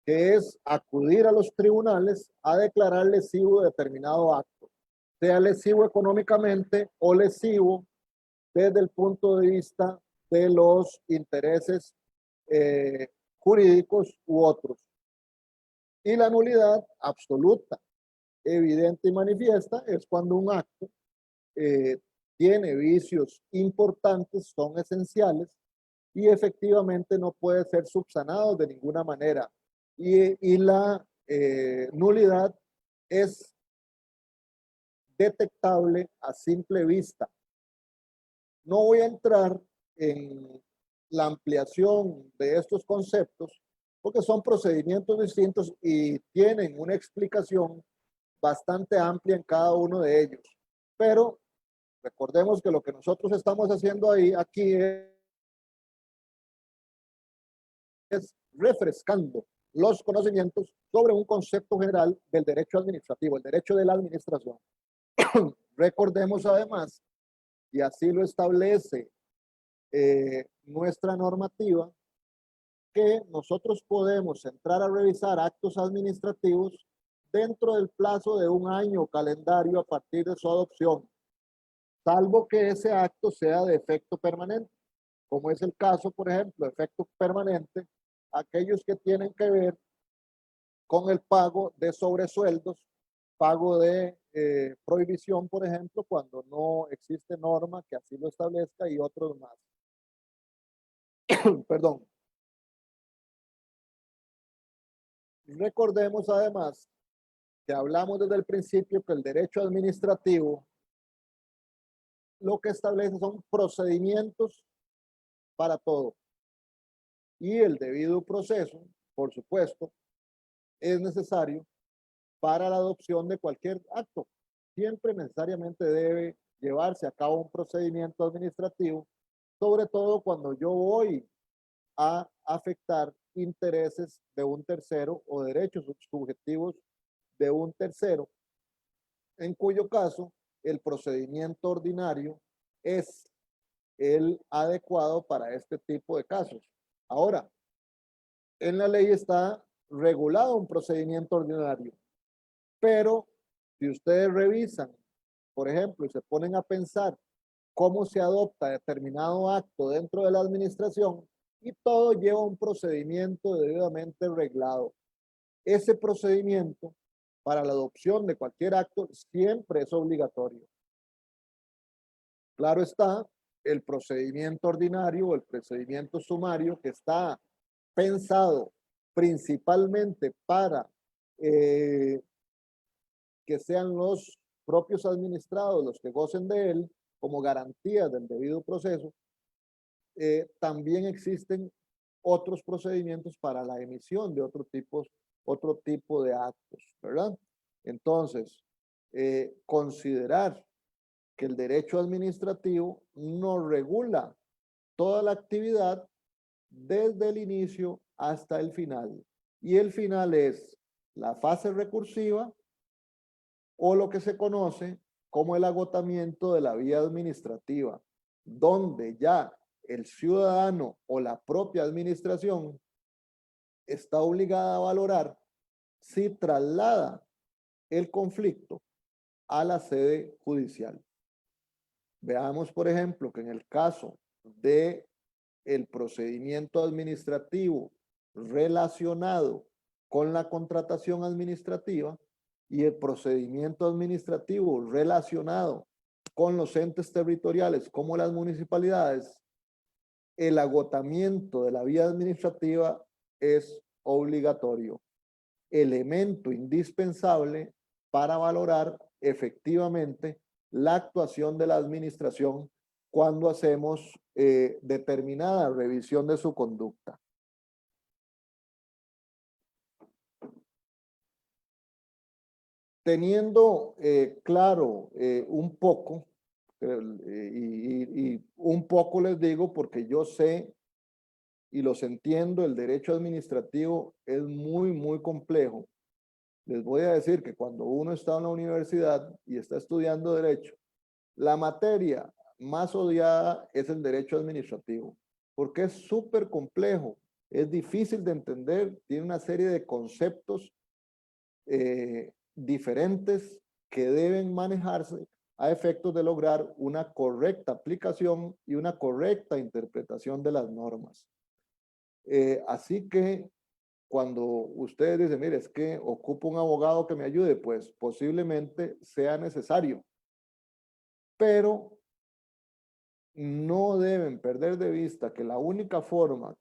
que es acudir a los tribunales a declarar lesivo determinado acto, sea lesivo económicamente o lesivo desde el punto de vista de los intereses jurídicos u otros. Y la nulidad absoluta, evidente y manifiesta es cuando un acto tiene vicios importantes, son esenciales y efectivamente no puede ser subsanado de ninguna manera. Y la nulidad es detectable a simple vista. No voy a entrar en la ampliación de estos conceptos porque son procedimientos distintos y tienen una explicación bastante amplia en cada uno de ellos. Pero recordemos que lo que nosotros estamos haciendo aquí es refrescando los conocimientos sobre un concepto general del derecho administrativo, el derecho de la administración. Recordemos además, y así lo establece nuestra normativa, que nosotros podemos entrar a revisar actos administrativos dentro del plazo de un año calendario a partir de su adopción, salvo que ese acto sea de efecto permanente, como es el caso, por ejemplo, de efecto permanente, aquellos que tienen que ver con el pago de sobresueldos, pago de prohibición, por ejemplo, cuando no existe norma que así lo establezca y otros más. Perdón. Recordemos además que hablamos desde el principio que el derecho administrativo lo que establece son procedimientos para todo. Y el debido proceso, por supuesto, es necesario para la adopción de cualquier acto. Siempre necesariamente debe llevarse a cabo un procedimiento administrativo, sobre todo cuando yo voy a afectar intereses de un tercero o derechos subjetivos de un tercero, en cuyo caso el procedimiento ordinario es el adecuado para este tipo de casos. Ahora, en la ley está regulado un procedimiento ordinario, pero si ustedes revisan, por ejemplo, y se ponen a pensar cómo se adopta determinado acto dentro de la administración, y todo lleva un procedimiento debidamente reglado. Ese procedimiento para la adopción de cualquier acto siempre es obligatorio. Claro está, el procedimiento ordinario o el procedimiento sumario que está pensado principalmente para que sean los propios administrados los que gocen de él como garantía del debido proceso, también existen otros procedimientos para la emisión de otro tipo de actos, ¿verdad? Entonces, considerar que el derecho administrativo no regula toda la actividad desde el inicio hasta el final. Y el final es la fase recursiva o lo que se conoce como el agotamiento de la vía administrativa, donde ya el ciudadano o la propia administración está obligada a valorar si traslada el conflicto a la sede judicial. Veamos, por ejemplo, que en el caso de el procedimiento administrativo relacionado con la contratación administrativa y el procedimiento administrativo relacionado con los entes territoriales como las municipalidades, el agotamiento de la vía administrativa es obligatorio, elemento indispensable para valorar efectivamente la actuación de la administración cuando hacemos determinada revisión de su conducta. Teniendo claro un poco, y un poco les digo porque yo sé y los entiendo, el derecho administrativo es muy complejo. Les voy a decir que cuando uno está en la universidad y está estudiando derecho, la materia más odiada es el derecho administrativo, porque es súper complejo, es difícil de entender, tiene una serie de conceptos diferentes que deben manejarse a efectos de lograr una correcta aplicación y una correcta interpretación de las normas. Así que cuando ustedes dicen, mire, es que ocupo un abogado que me ayude, pues posiblemente sea necesario. Pero no deben perder de vista que la única forma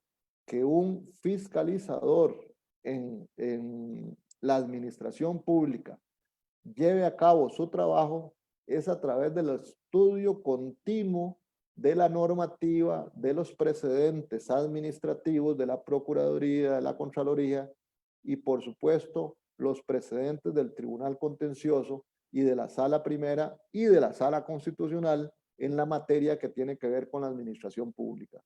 que un fiscalizador en la administración pública lleve a cabo su trabajo es a través del estudio continuo de la normativa, de los precedentes administrativos, de la Procuraduría, de la Contraloría y por supuesto los precedentes del Tribunal Contencioso y de la Sala Primera y de la Sala Constitucional en la materia que tiene que ver con la administración pública.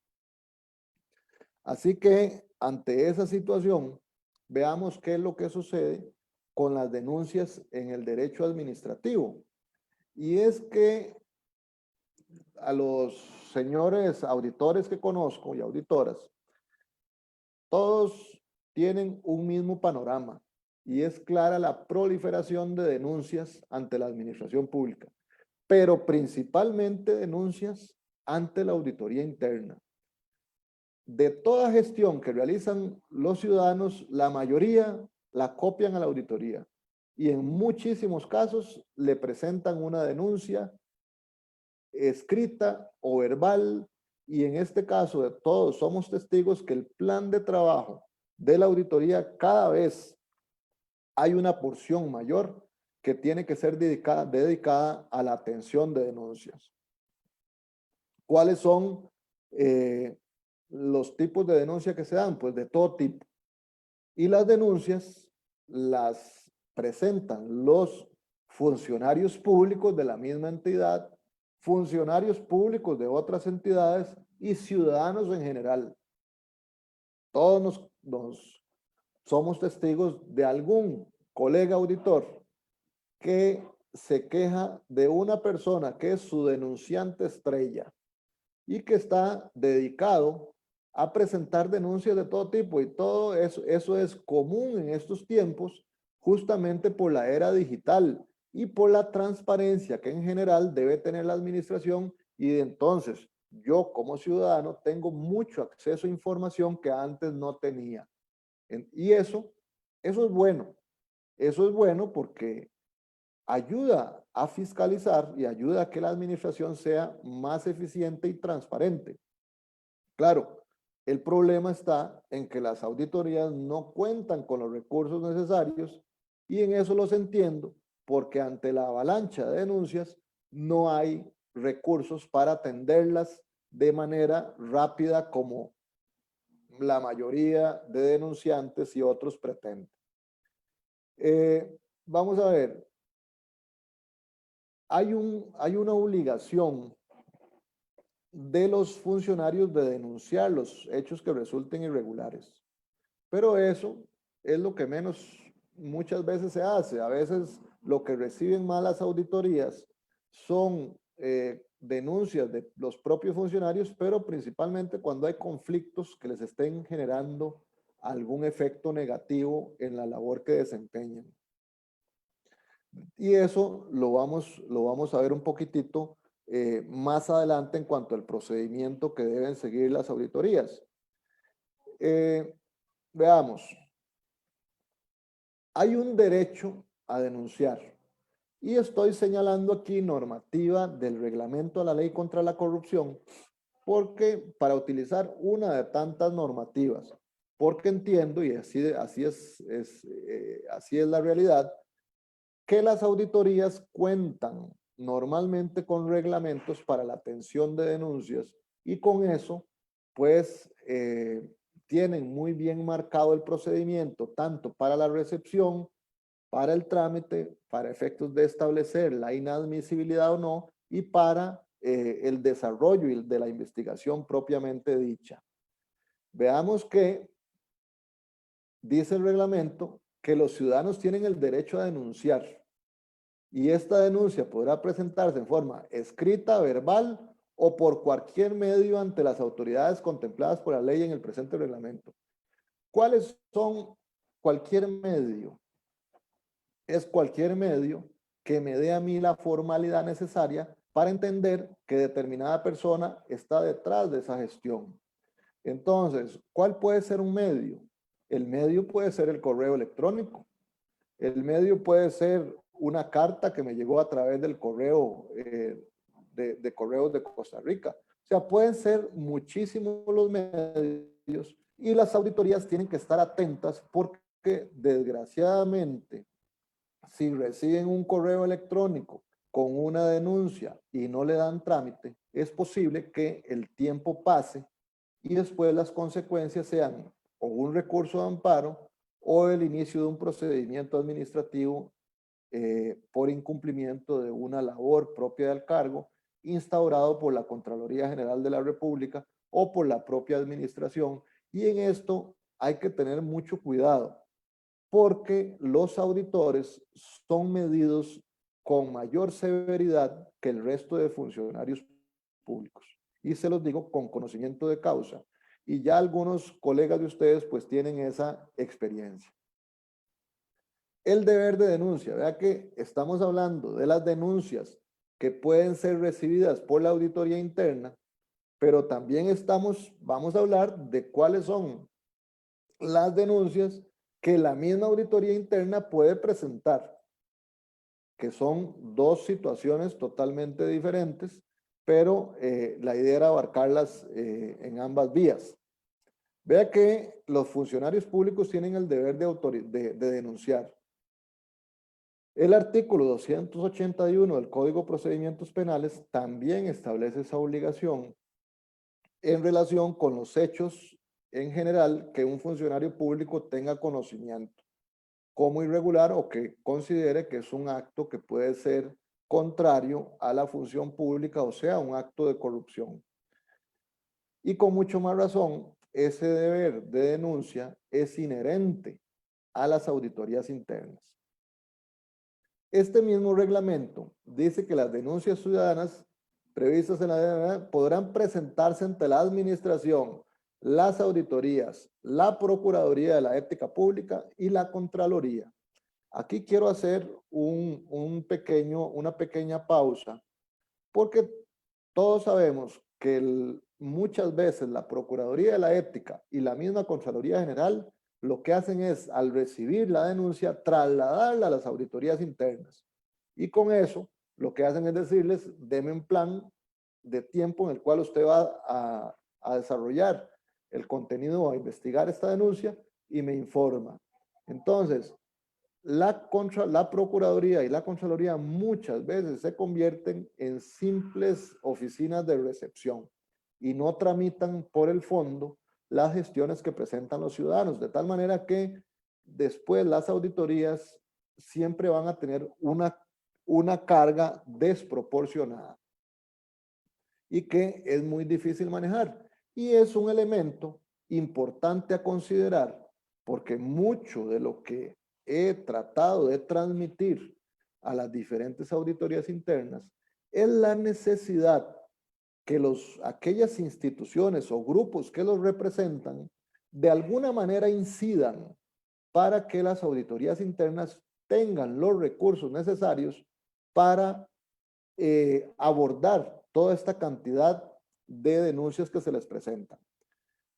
Así que ante esa situación, veamos qué es lo que sucede con las denuncias en el derecho administrativo. Y es que a los señores auditores que conozco y auditoras, todos tienen un mismo panorama y es clara la proliferación de denuncias ante la administración pública, pero principalmente denuncias ante la auditoría interna. De toda gestión que realizan los ciudadanos, la mayoría la copian a la auditoría y en muchísimos casos le presentan una denuncia escrita o verbal, y en este caso todos somos testigos que el plan de trabajo de la auditoría cada vez hay una porción mayor que tiene que ser dedicada a la atención de denuncias. ¿Cuáles son los tipos de denuncia que se dan? Pues de todo tipo. Y las denuncias las presentan los funcionarios públicos de la misma entidad, funcionarios públicos de otras entidades y ciudadanos en general. Todos somos testigos de algún colega auditor que se queja de una persona que es su denunciante estrella y que está dedicado a presentar denuncias de todo tipo, y todo eso es común en estos tiempos, justamente por la era digital y por la transparencia que en general debe tener la administración, y entonces yo como ciudadano tengo mucho acceso a información que antes no tenía. Y eso es bueno. Eso es bueno porque ayuda a fiscalizar y ayuda a que la administración sea más eficiente y transparente. Claro, el problema está en que las auditorías no cuentan con los recursos necesarios, y en eso los entiendo, porque ante la avalancha de denuncias no hay recursos para atenderlas de manera rápida como la mayoría de denunciantes y otros pretenden. Vamos a ver. Hay una obligación de los funcionarios de denunciar los hechos que resulten irregulares, pero eso es lo que menos muchas veces se hace. A veces lo que reciben malas auditorías son denuncias de los propios funcionarios, pero principalmente cuando hay conflictos que les estén generando algún efecto negativo en la labor que desempeñan. Y eso lo vamos a ver un poquitito más adelante en cuanto al procedimiento que deben seguir las auditorías. Veamos. Hay un derecho a denunciar, y estoy señalando aquí normativa del reglamento a la ley contra la corrupción, porque para utilizar una de tantas normativas, porque entiendo, y así es la realidad, que las auditorías cuentan normalmente con reglamentos para la atención de denuncias, y con eso, pues, tienen muy bien marcado el procedimiento, tanto para la recepción, para el trámite, para efectos de establecer la inadmisibilidad o no, y para el desarrollo de la investigación propiamente dicha. Veamos que dice el reglamento que los ciudadanos tienen el derecho a denunciar, y esta denuncia podrá presentarse en forma escrita, verbal o por cualquier medio ante las autoridades contempladas por la ley en el presente reglamento. ¿Cuáles son cualquier medio? Es cualquier medio que me dé a mí la formalidad necesaria para entender que determinada persona está detrás de esa gestión. Entonces, ¿cuál puede ser un medio? El medio puede ser el correo electrónico. El medio puede ser una carta que me llegó a través del correo de Correos de Costa Rica. O sea, pueden ser muchísimos los medios, y las auditorías tienen que estar atentas, porque desgraciadamente, si reciben un correo electrónico con una denuncia y no le dan trámite, es posible que el tiempo pase y después las consecuencias sean o un recurso de amparo o el inicio de un procedimiento administrativo por incumplimiento de una labor propia del cargo instaurado por la Contraloría General de la República o por la propia administración. Y en esto hay que tener mucho cuidado, porque los auditores son medidos con mayor severidad que el resto de funcionarios públicos. Y se los digo con conocimiento de causa. Y ya algunos colegas de ustedes pues tienen esa experiencia. El deber de denuncia. Vea que estamos hablando de las denuncias que pueden ser recibidas por la auditoría interna, pero también vamos a hablar de cuáles son las denuncias que la misma auditoría interna puede presentar, que son dos situaciones totalmente diferentes, pero la idea era abarcarlas en ambas vías. Vea que los funcionarios públicos tienen el deber de denunciar. El artículo 281 del Código de Procedimientos Penales también establece esa obligación en relación con los hechos en general que un funcionario público tenga conocimiento como irregular o que considere que es un acto que puede ser contrario a la función pública, o sea, un acto de corrupción. Y con mucho más razón, ese deber de denuncia es inherente a las auditorías internas. Este mismo reglamento dice que las denuncias ciudadanas previstas en la DNA podrán presentarse ante la administración, las auditorías, la Procuraduría de la Ética Pública y la Contraloría. Aquí quiero hacer una pequeña pausa, porque todos sabemos que muchas veces la Procuraduría de la Ética y la misma Contraloría General lo que hacen es, al recibir la denuncia, trasladarla a las auditorías internas. Y con eso, lo que hacen es decirles, deme un plan de tiempo en el cual usted va a desarrollar el contenido, a investigar esta denuncia y me informa. Entonces, la Procuraduría y la Contraloría muchas veces se convierten en simples oficinas de recepción y no tramitan por el fondo las gestiones que presentan los ciudadanos, de tal manera que después las auditorías siempre van a tener una carga desproporcionada y que es muy difícil manejar. Y es un elemento importante a considerar, porque mucho de lo que he tratado de transmitir a las diferentes auditorías internas es la necesidad que aquellas instituciones o grupos que los representan de alguna manera incidan para que las auditorías internas tengan los recursos necesarios para abordar toda esta cantidad de denuncias que se les presentan.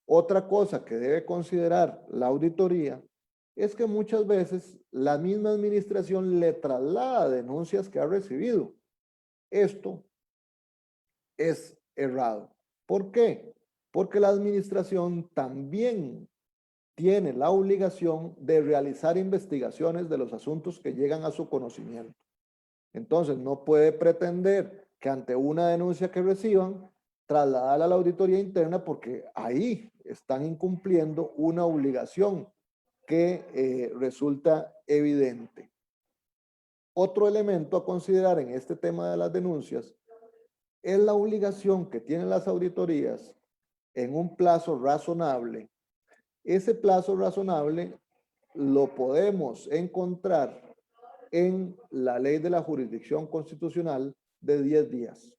Otra cosa que debe considerar la auditoría es que muchas veces la misma administración le traslada denuncias que ha recibido. Esto es errado. ¿Por qué? Porque la administración también tiene la obligación de realizar investigaciones de los asuntos que llegan a su conocimiento. Entonces, no puede pretender que ante una denuncia que reciban, trasladarla a la auditoría interna, porque ahí están incumpliendo una obligación que resulta evidente. Otro elemento a considerar en este tema de las denuncias es la obligación que tienen las auditorías en un plazo razonable. Ese plazo razonable lo podemos encontrar en la ley de la jurisdicción constitucional de 10 días.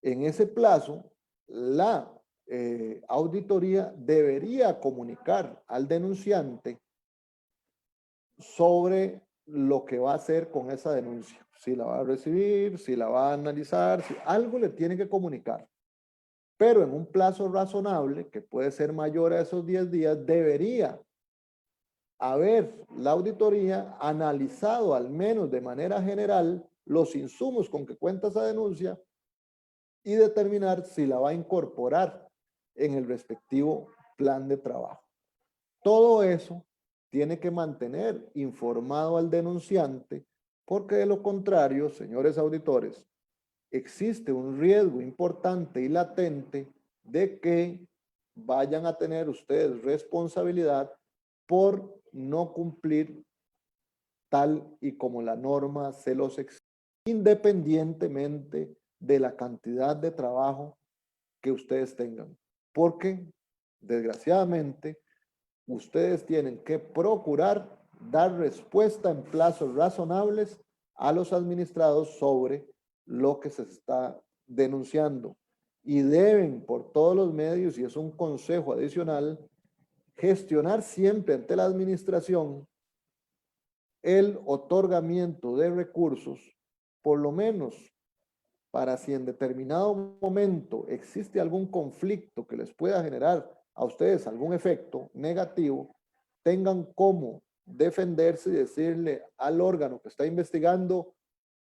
En ese plazo, la auditoría debería comunicar al denunciante sobre lo que va a hacer con esa denuncia. Si la va a recibir, si la va a analizar, si algo le tiene que comunicar. Pero en un plazo razonable, que puede ser mayor a esos 10 días, debería haber la auditoría analizado al menos de manera general los insumos con que cuenta esa denuncia y determinar si la va a incorporar en el respectivo plan de trabajo. Todo eso tiene que mantener informado al denunciante, porque de lo contrario, señores auditores, existe un riesgo importante y latente de que vayan a tener ustedes responsabilidad por no cumplir tal y como la norma se los exige, independientemente de la cantidad de trabajo que ustedes tengan. Porque, desgraciadamente, ustedes tienen que procurar dar respuesta en plazos razonables a los administrados sobre lo que se está denunciando. Y deben, por todos los medios, y es un consejo adicional, gestionar siempre ante la administración el otorgamiento de recursos, por lo menos para si en determinado momento existe algún conflicto que les pueda generar a ustedes algún efecto negativo, tengan cómo defenderse y decirle al órgano que está investigando: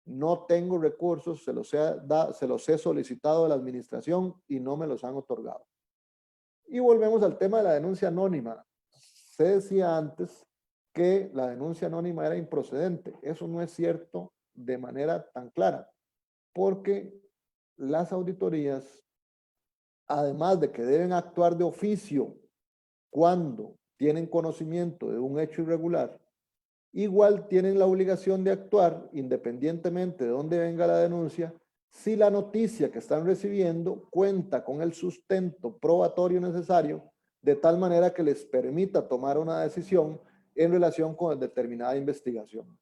no tengo recursos, se los he solicitado a la administración y no me los han otorgado. Y volvemos al tema de la denuncia anónima. Se decía antes que la denuncia anónima era improcedente. Eso no es cierto de manera tan clara, porque las auditorías, además de que deben actuar de oficio cuando tienen conocimiento de un hecho irregular, igual tienen la obligación de actuar independientemente de dónde venga la denuncia, si la noticia que están recibiendo cuenta con el sustento probatorio necesario, de tal manera que les permita tomar una decisión en relación con determinada investigación.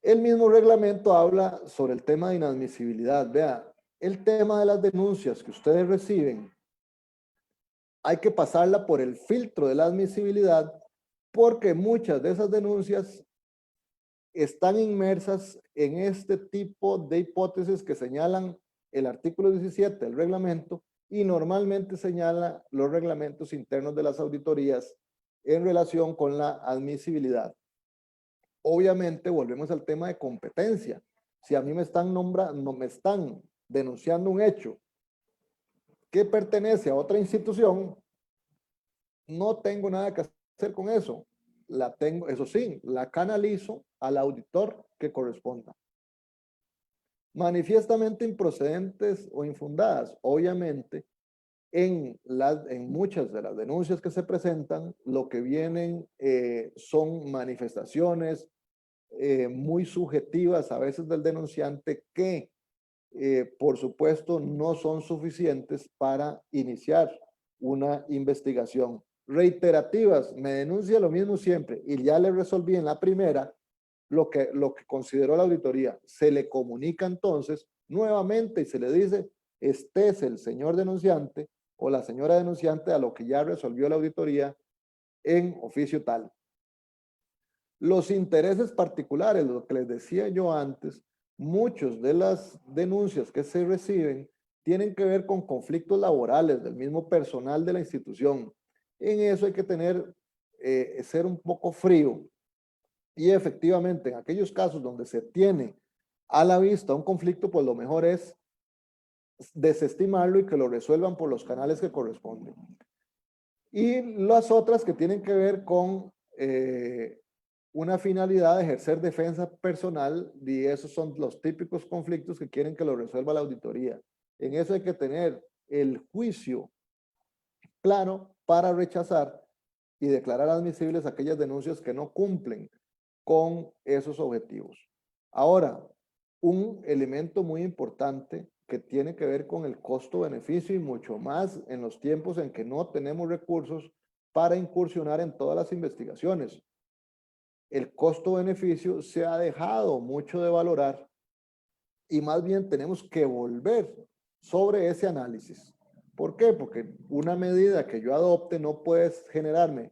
El mismo reglamento habla sobre el tema de inadmisibilidad. Vea, el tema de las denuncias que ustedes reciben, hay que pasarla por el filtro de la admisibilidad, porque muchas de esas denuncias están inmersas en este tipo de hipótesis que señalan el artículo 17 del reglamento y normalmente señala los reglamentos internos de las auditorías en relación con la admisibilidad. Obviamente volvemos al tema de competencia. Si a mí me están denunciando un hecho que pertenece a otra institución, no tengo nada que hacer con eso. Eso sí, la canalizo al auditor que corresponda. Manifiestamente improcedentes o infundadas, obviamente, en muchas de las denuncias que se presentan, lo que vienen son manifestaciones muy subjetivas a veces del denunciante que, por supuesto, no son suficientes para iniciar una investigación. Reiterativas, me denuncia lo mismo siempre y ya le resolví en la primera lo que consideró la auditoría. Se le comunica entonces nuevamente y se le dice, este es el señor denunciante o la señora denunciante a lo que ya resolvió la auditoría en oficio tal. Los intereses particulares, lo que les decía yo antes, muchos de las denuncias que se reciben tienen que ver con conflictos laborales del mismo personal de la institución. En eso hay que ser un poco frío. Y efectivamente, en aquellos casos donde se tiene a la vista un conflicto, pues lo mejor es desestimarlo y que lo resuelvan por los canales que corresponden. Y las otras que tienen que ver con una finalidad de ejercer defensa personal, y esos son los típicos conflictos que quieren que lo resuelva la auditoría. En eso hay que tener el juicio claro para rechazar y declarar admisibles aquellas denuncias que no cumplen con esos objetivos. Ahora, un elemento muy importante que tiene que ver con el costo-beneficio y mucho más en los tiempos en que no tenemos recursos para incursionar en todas las investigaciones. El costo-beneficio se ha dejado mucho de valorar y más bien tenemos que volver sobre ese análisis. ¿Por qué? Porque una medida que yo adopte no puede generarme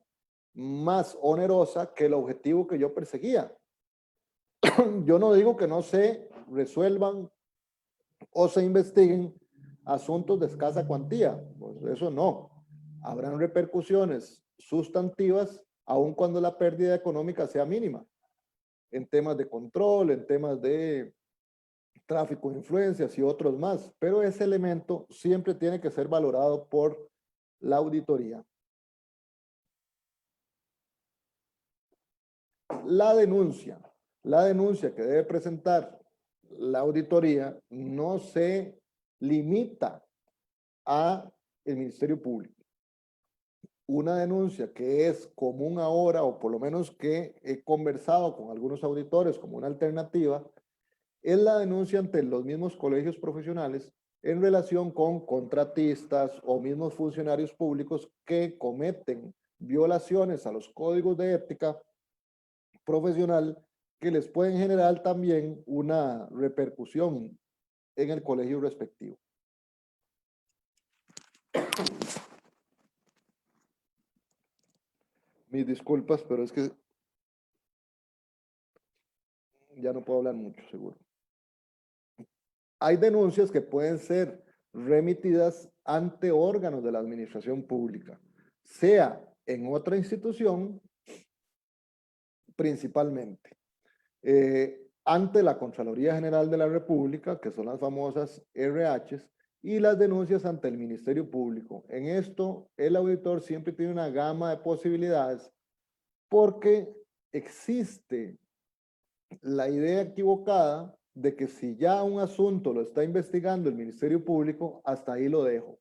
más onerosa que el objetivo que yo perseguía. Yo no digo que no se resuelvan o se investiguen asuntos de escasa cuantía, pues eso no. Habrán repercusiones sustantivas aun cuando la pérdida económica sea mínima, en temas de control, en temas de tráfico de influencias y otros más, pero ese elemento siempre tiene que ser valorado por la auditoría. La denuncia que debe presentar la auditoría no se limita a el Ministerio Público. Una denuncia que es común ahora, o por lo menos que he conversado con algunos auditores como una alternativa, es la denuncia ante los mismos colegios profesionales en relación con contratistas o mismos funcionarios públicos que cometen violaciones a los códigos de ética profesional que les pueden generar también una repercusión en el colegio respectivo. Mis disculpas, pero es que ya no puedo hablar mucho, seguro. Hay denuncias que pueden ser remitidas ante órganos de la administración pública, sea en otra institución, principalmente, ante la Contraloría General de la República, que son las famosas RHs, y las denuncias ante el Ministerio Público. En esto, el auditor siempre tiene una gama de posibilidades porque existe la idea equivocada de que si ya un asunto lo está investigando el Ministerio Público, hasta ahí lo dejo.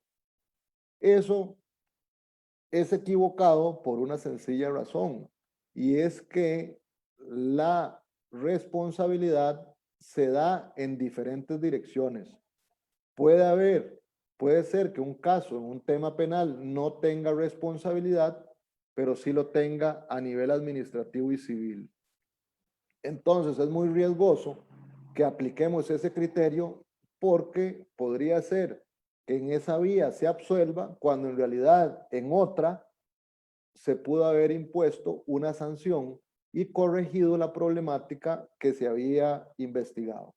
Eso es equivocado por una sencilla razón, y es que la responsabilidad se da en diferentes direcciones. Puede ser que un caso en un tema penal no tenga responsabilidad, pero sí lo tenga a nivel administrativo y civil. Entonces es muy riesgoso que apliquemos ese criterio, porque podría ser que en esa vía se absuelva cuando en realidad en otra se pudo haber impuesto una sanción y corregido la problemática que se había investigado.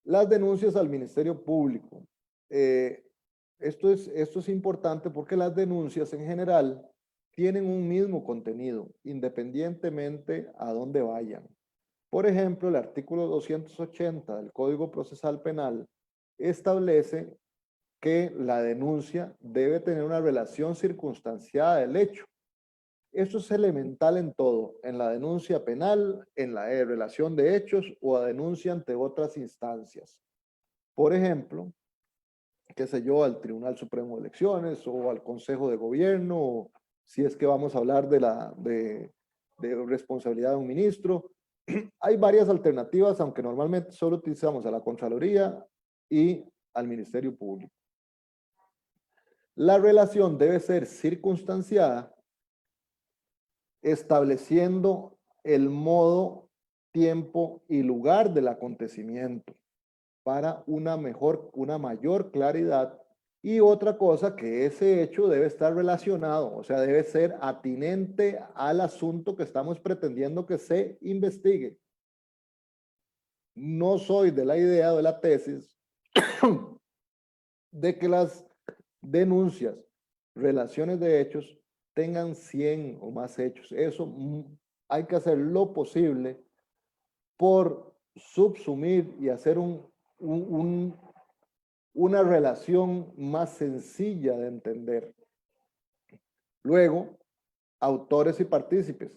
Las denuncias al Ministerio Público. Esto es importante porque las denuncias en general tienen un mismo contenido, independientemente a dónde vayan. Por ejemplo, el artículo 280 del Código Procesal Penal establece que la denuncia debe tener una relación circunstanciada del hecho. Eso es elemental en todo, en la denuncia penal, en la relación de hechos o a denuncia ante otras instancias. Por ejemplo, qué sé yo, al Tribunal Supremo de Elecciones o al Consejo de Gobierno, o si es que vamos a hablar de responsabilidad de un ministro. Hay varias alternativas, aunque normalmente solo utilizamos a la Contraloría y al Ministerio Público. La relación debe ser circunstanciada, estableciendo el modo, tiempo y lugar del acontecimiento para una mayor claridad. Y otra cosa, que ese hecho debe estar relacionado, o sea, debe ser atinente al asunto que estamos pretendiendo que se investigue. No soy de la idea de la tesis de que las denuncias, relaciones de hechos, tengan 100 o más hechos. Eso hay que hacer lo posible por subsumir y hacer una relación más sencilla de entender. Luego, autores y partícipes.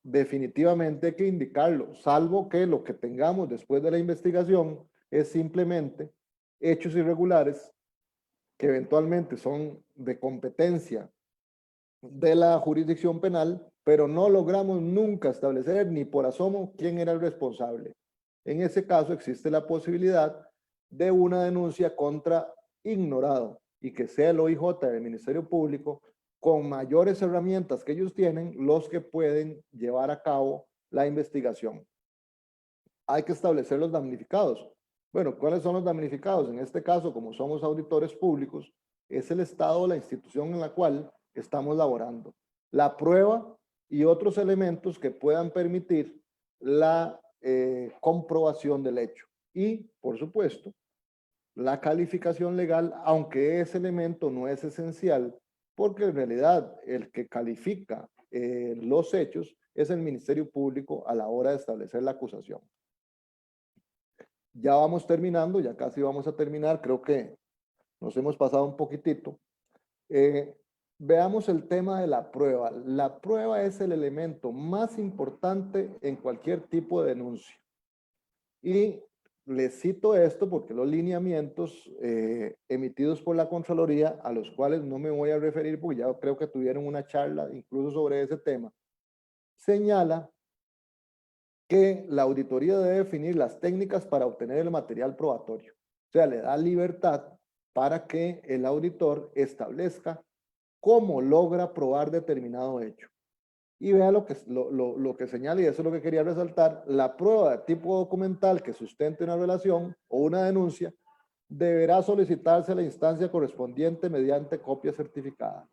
Definitivamente hay que indicarlo, salvo que lo que tengamos después de la investigación es simplemente hechos irregulares que eventualmente son de competencia de la jurisdicción penal, pero no logramos nunca establecer ni por asomo quién era el responsable. En ese caso existe la posibilidad de una denuncia contra ignorado y que sea el OIJ del Ministerio Público, con mayores herramientas que ellos tienen, los que pueden llevar a cabo la investigación. Hay que establecer los damnificados. Bueno, ¿cuáles son los damnificados? En este caso, como somos auditores públicos, es el Estado o la institución en la cual estamos laborando. La prueba y otros elementos que puedan permitir la comprobación del hecho. Y, por supuesto, la calificación legal, aunque ese elemento no es esencial, porque en realidad el que califica los hechos es el Ministerio Público a la hora de establecer la acusación. Ya vamos terminando, ya casi vamos a terminar, creo que nos hemos pasado un poquitito. Veamos el tema de la prueba. La prueba es el elemento más importante en cualquier tipo de denuncia. Y les cito esto porque los lineamientos emitidos por la Contraloría, a los cuales no me voy a referir porque ya creo que tuvieron una charla incluso sobre ese tema, señala que la auditoría debe definir las técnicas para obtener el material probatorio. O sea, le da libertad para que el auditor establezca cómo logra probar determinado hecho. Y vea lo que señala, y eso es lo que quería resaltar: la prueba de tipo documental que sustente una relación o una denuncia deberá solicitarse a la instancia correspondiente mediante copia certificada.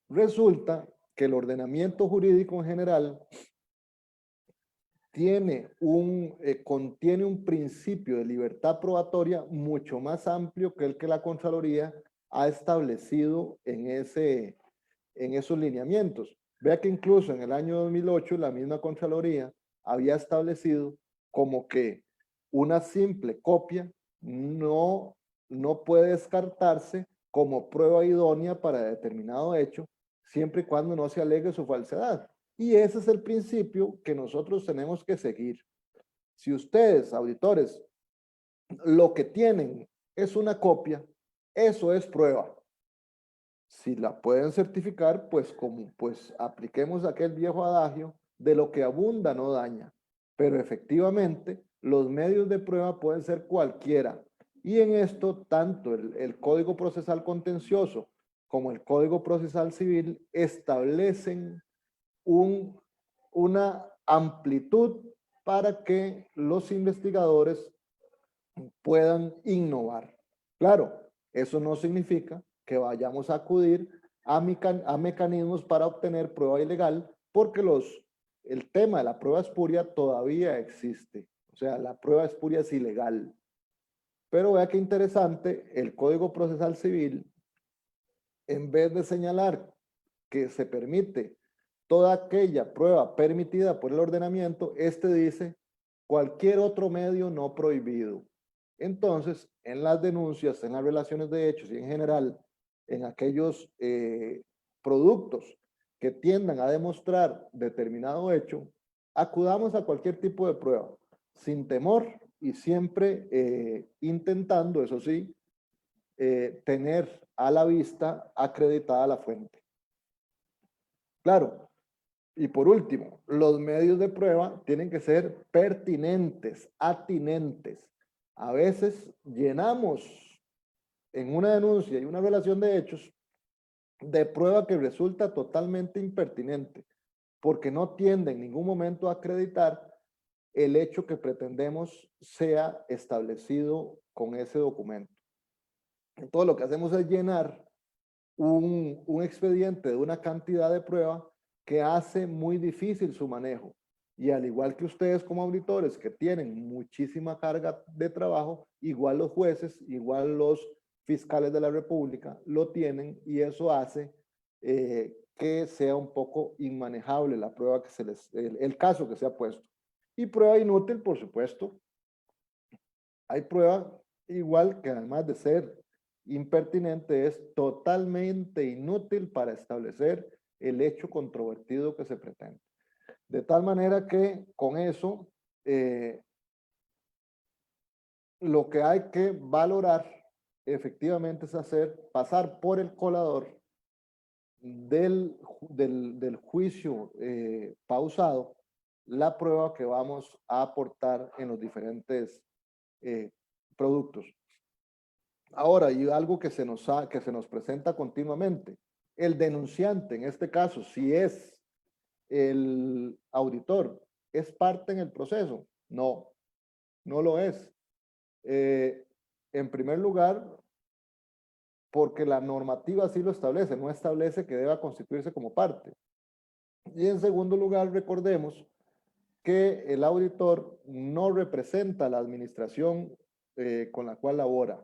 Resulta que el ordenamiento jurídico en general contiene un principio de libertad probatoria mucho más amplio que el que la Contraloría ha establecido en esos lineamientos. Vea que incluso en el año 2008 la misma Contraloría había establecido como que una simple copia no puede descartarse como prueba idónea para determinado hecho, siempre y cuando no se alegue su falsedad. Y ese es el principio que nosotros tenemos que seguir. Si ustedes, auditores, lo que tienen es una copia, eso es prueba. Si la pueden certificar, pues apliquemos aquel viejo adagio de lo que abunda no daña. Pero efectivamente, los medios de prueba pueden ser cualquiera. Y en esto, tanto el Código Procesal Contencioso como el Código Procesal Civil establecen una amplitud para que los investigadores puedan innovar. Claro, eso no significa que vayamos a acudir a mecanismos para obtener prueba ilegal, porque el tema de la prueba espuria todavía existe. O sea, la prueba espuria es ilegal. Pero vea qué interesante, el Código Procesal Civil, en vez de señalar que se permite toda aquella prueba permitida por el ordenamiento, dice cualquier otro medio no prohibido. Entonces, en las denuncias, en las relaciones de hechos y en general, en aquellos productos que tiendan a demostrar determinado hecho, acudamos a cualquier tipo de prueba, sin temor y siempre intentando, eso sí, tener a la vista acreditada la fuente. Claro, y por último, los medios de prueba tienen que ser pertinentes, atinentes. A veces llenamos en una denuncia y una relación de hechos de prueba que resulta totalmente impertinente, porque no tiende en ningún momento a acreditar el hecho que pretendemos sea establecido con ese documento. Entonces lo que hacemos es llenar un expediente de una cantidad de prueba que hace muy difícil su manejo. Y al igual que ustedes como auditores que tienen muchísima carga de trabajo, igual los jueces, igual los fiscales de la República lo tienen, y eso hace que sea un poco inmanejable la prueba que el caso que se ha puesto. Y prueba inútil, por supuesto. Hay prueba igual que, además de ser impertinente, es totalmente inútil para establecer el hecho controvertido que se pretende. De tal manera que con eso lo que hay que valorar efectivamente es pasar por el colador del juicio pausado la prueba que vamos a aportar en los diferentes productos. Ahora, y algo que se nos presenta continuamente, el denunciante, en este caso, si es el auditor, ¿es parte en el proceso? No, no lo es. En primer lugar, porque la normativa así lo establece, no establece que deba constituirse como parte. Y en segundo lugar, recordemos que el auditor no representa a la administración con la cual labora.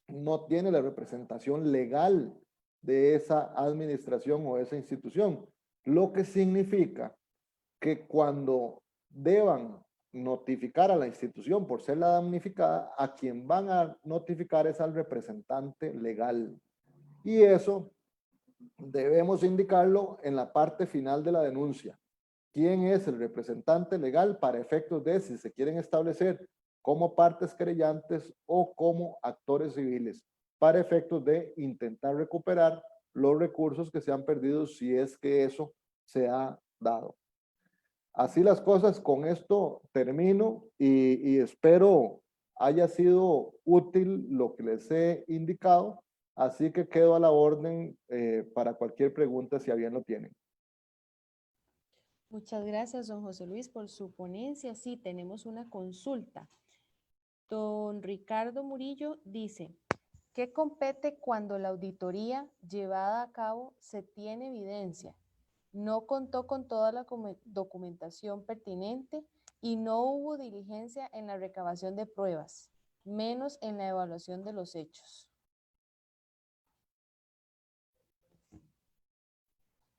No tiene la representación legal de esa administración o esa institución, lo que significa que cuando deban notificar a la institución por ser la damnificada, a quien van a notificar es al representante legal. Y eso debemos indicarlo en la parte final de la denuncia. ¿Quién es el representante legal para efectos de si se quieren establecer como partes querellantes o como actores civiles, para efectos de intentar recuperar los recursos que se han perdido si es que eso se ha dado? Así las cosas, con esto termino y espero haya sido útil lo que les he indicado, así que quedo a la orden para cualquier pregunta si a bien lo tienen. Muchas gracias, don José Luis, por su ponencia. Sí, tenemos una consulta. Don Ricardo Murillo dice, ¿qué compete cuando la auditoría llevada a cabo se tiene evidencia? No contó con toda la documentación pertinente y no hubo diligencia en la recabación de pruebas, menos en la evaluación de los hechos.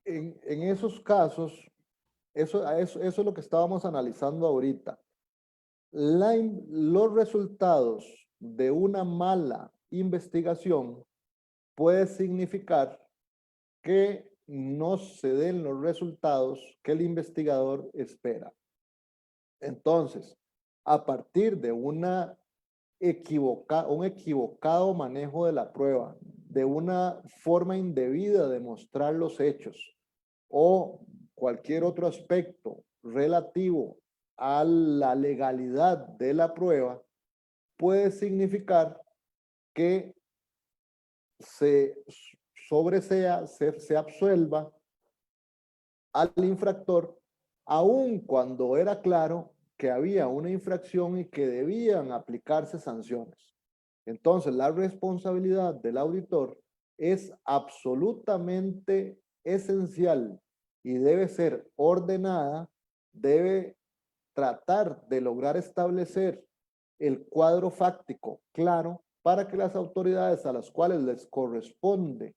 En esos casos, eso es lo que estábamos analizando ahorita. Los resultados de una mala investigación puede significar que no se den los resultados que el investigador espera. Entonces, a partir de un equivocado manejo de la prueba, de una forma indebida de mostrar los hechos o cualquier otro aspecto relativo a la legalidad de la prueba, puede significar que se sobresea, se absuelva al infractor, aun cuando era claro que había una infracción y que debían aplicarse sanciones. Entonces, la responsabilidad del auditor es absolutamente esencial y debe ser ordenada, debe tratar de lograr establecer el cuadro fáctico claro para que las autoridades a las cuales les corresponde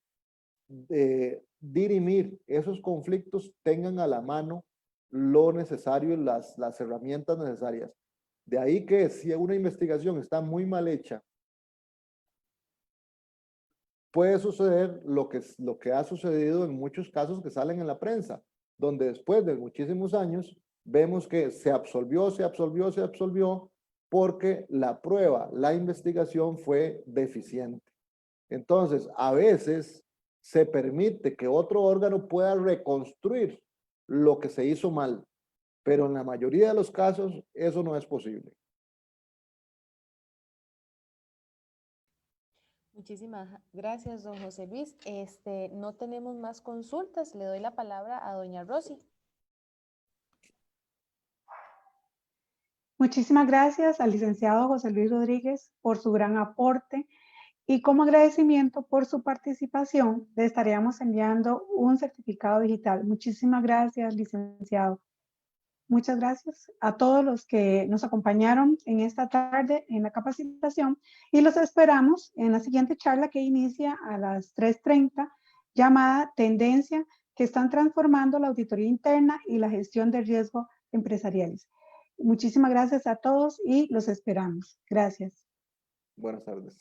dirimir esos conflictos tengan a la mano lo necesario y las herramientas necesarias. De ahí que si una investigación está muy mal hecha, puede suceder lo que ha sucedido en muchos casos que salen en la prensa, donde después de muchísimos años vemos que se absolvió porque la prueba, la investigación fue deficiente. Entonces, a veces se permite que otro órgano pueda reconstruir lo que se hizo mal, pero en la mayoría de los casos eso no es posible. Muchísimas gracias, don José Luis. No tenemos más consultas. Le doy la palabra a doña Rosy. Muchísimas gracias al licenciado José Luis Rodríguez por su gran aporte y como agradecimiento por su participación le estaríamos enviando un certificado digital. Muchísimas gracias, licenciado. Muchas gracias a todos los que nos acompañaron en esta tarde en la capacitación y los esperamos en la siguiente charla que inicia a las 3:30 llamada Tendencia que están transformando la auditoría interna y la gestión de riesgo empresariales. Muchísimas gracias a todos y los esperamos. Gracias. Buenas tardes.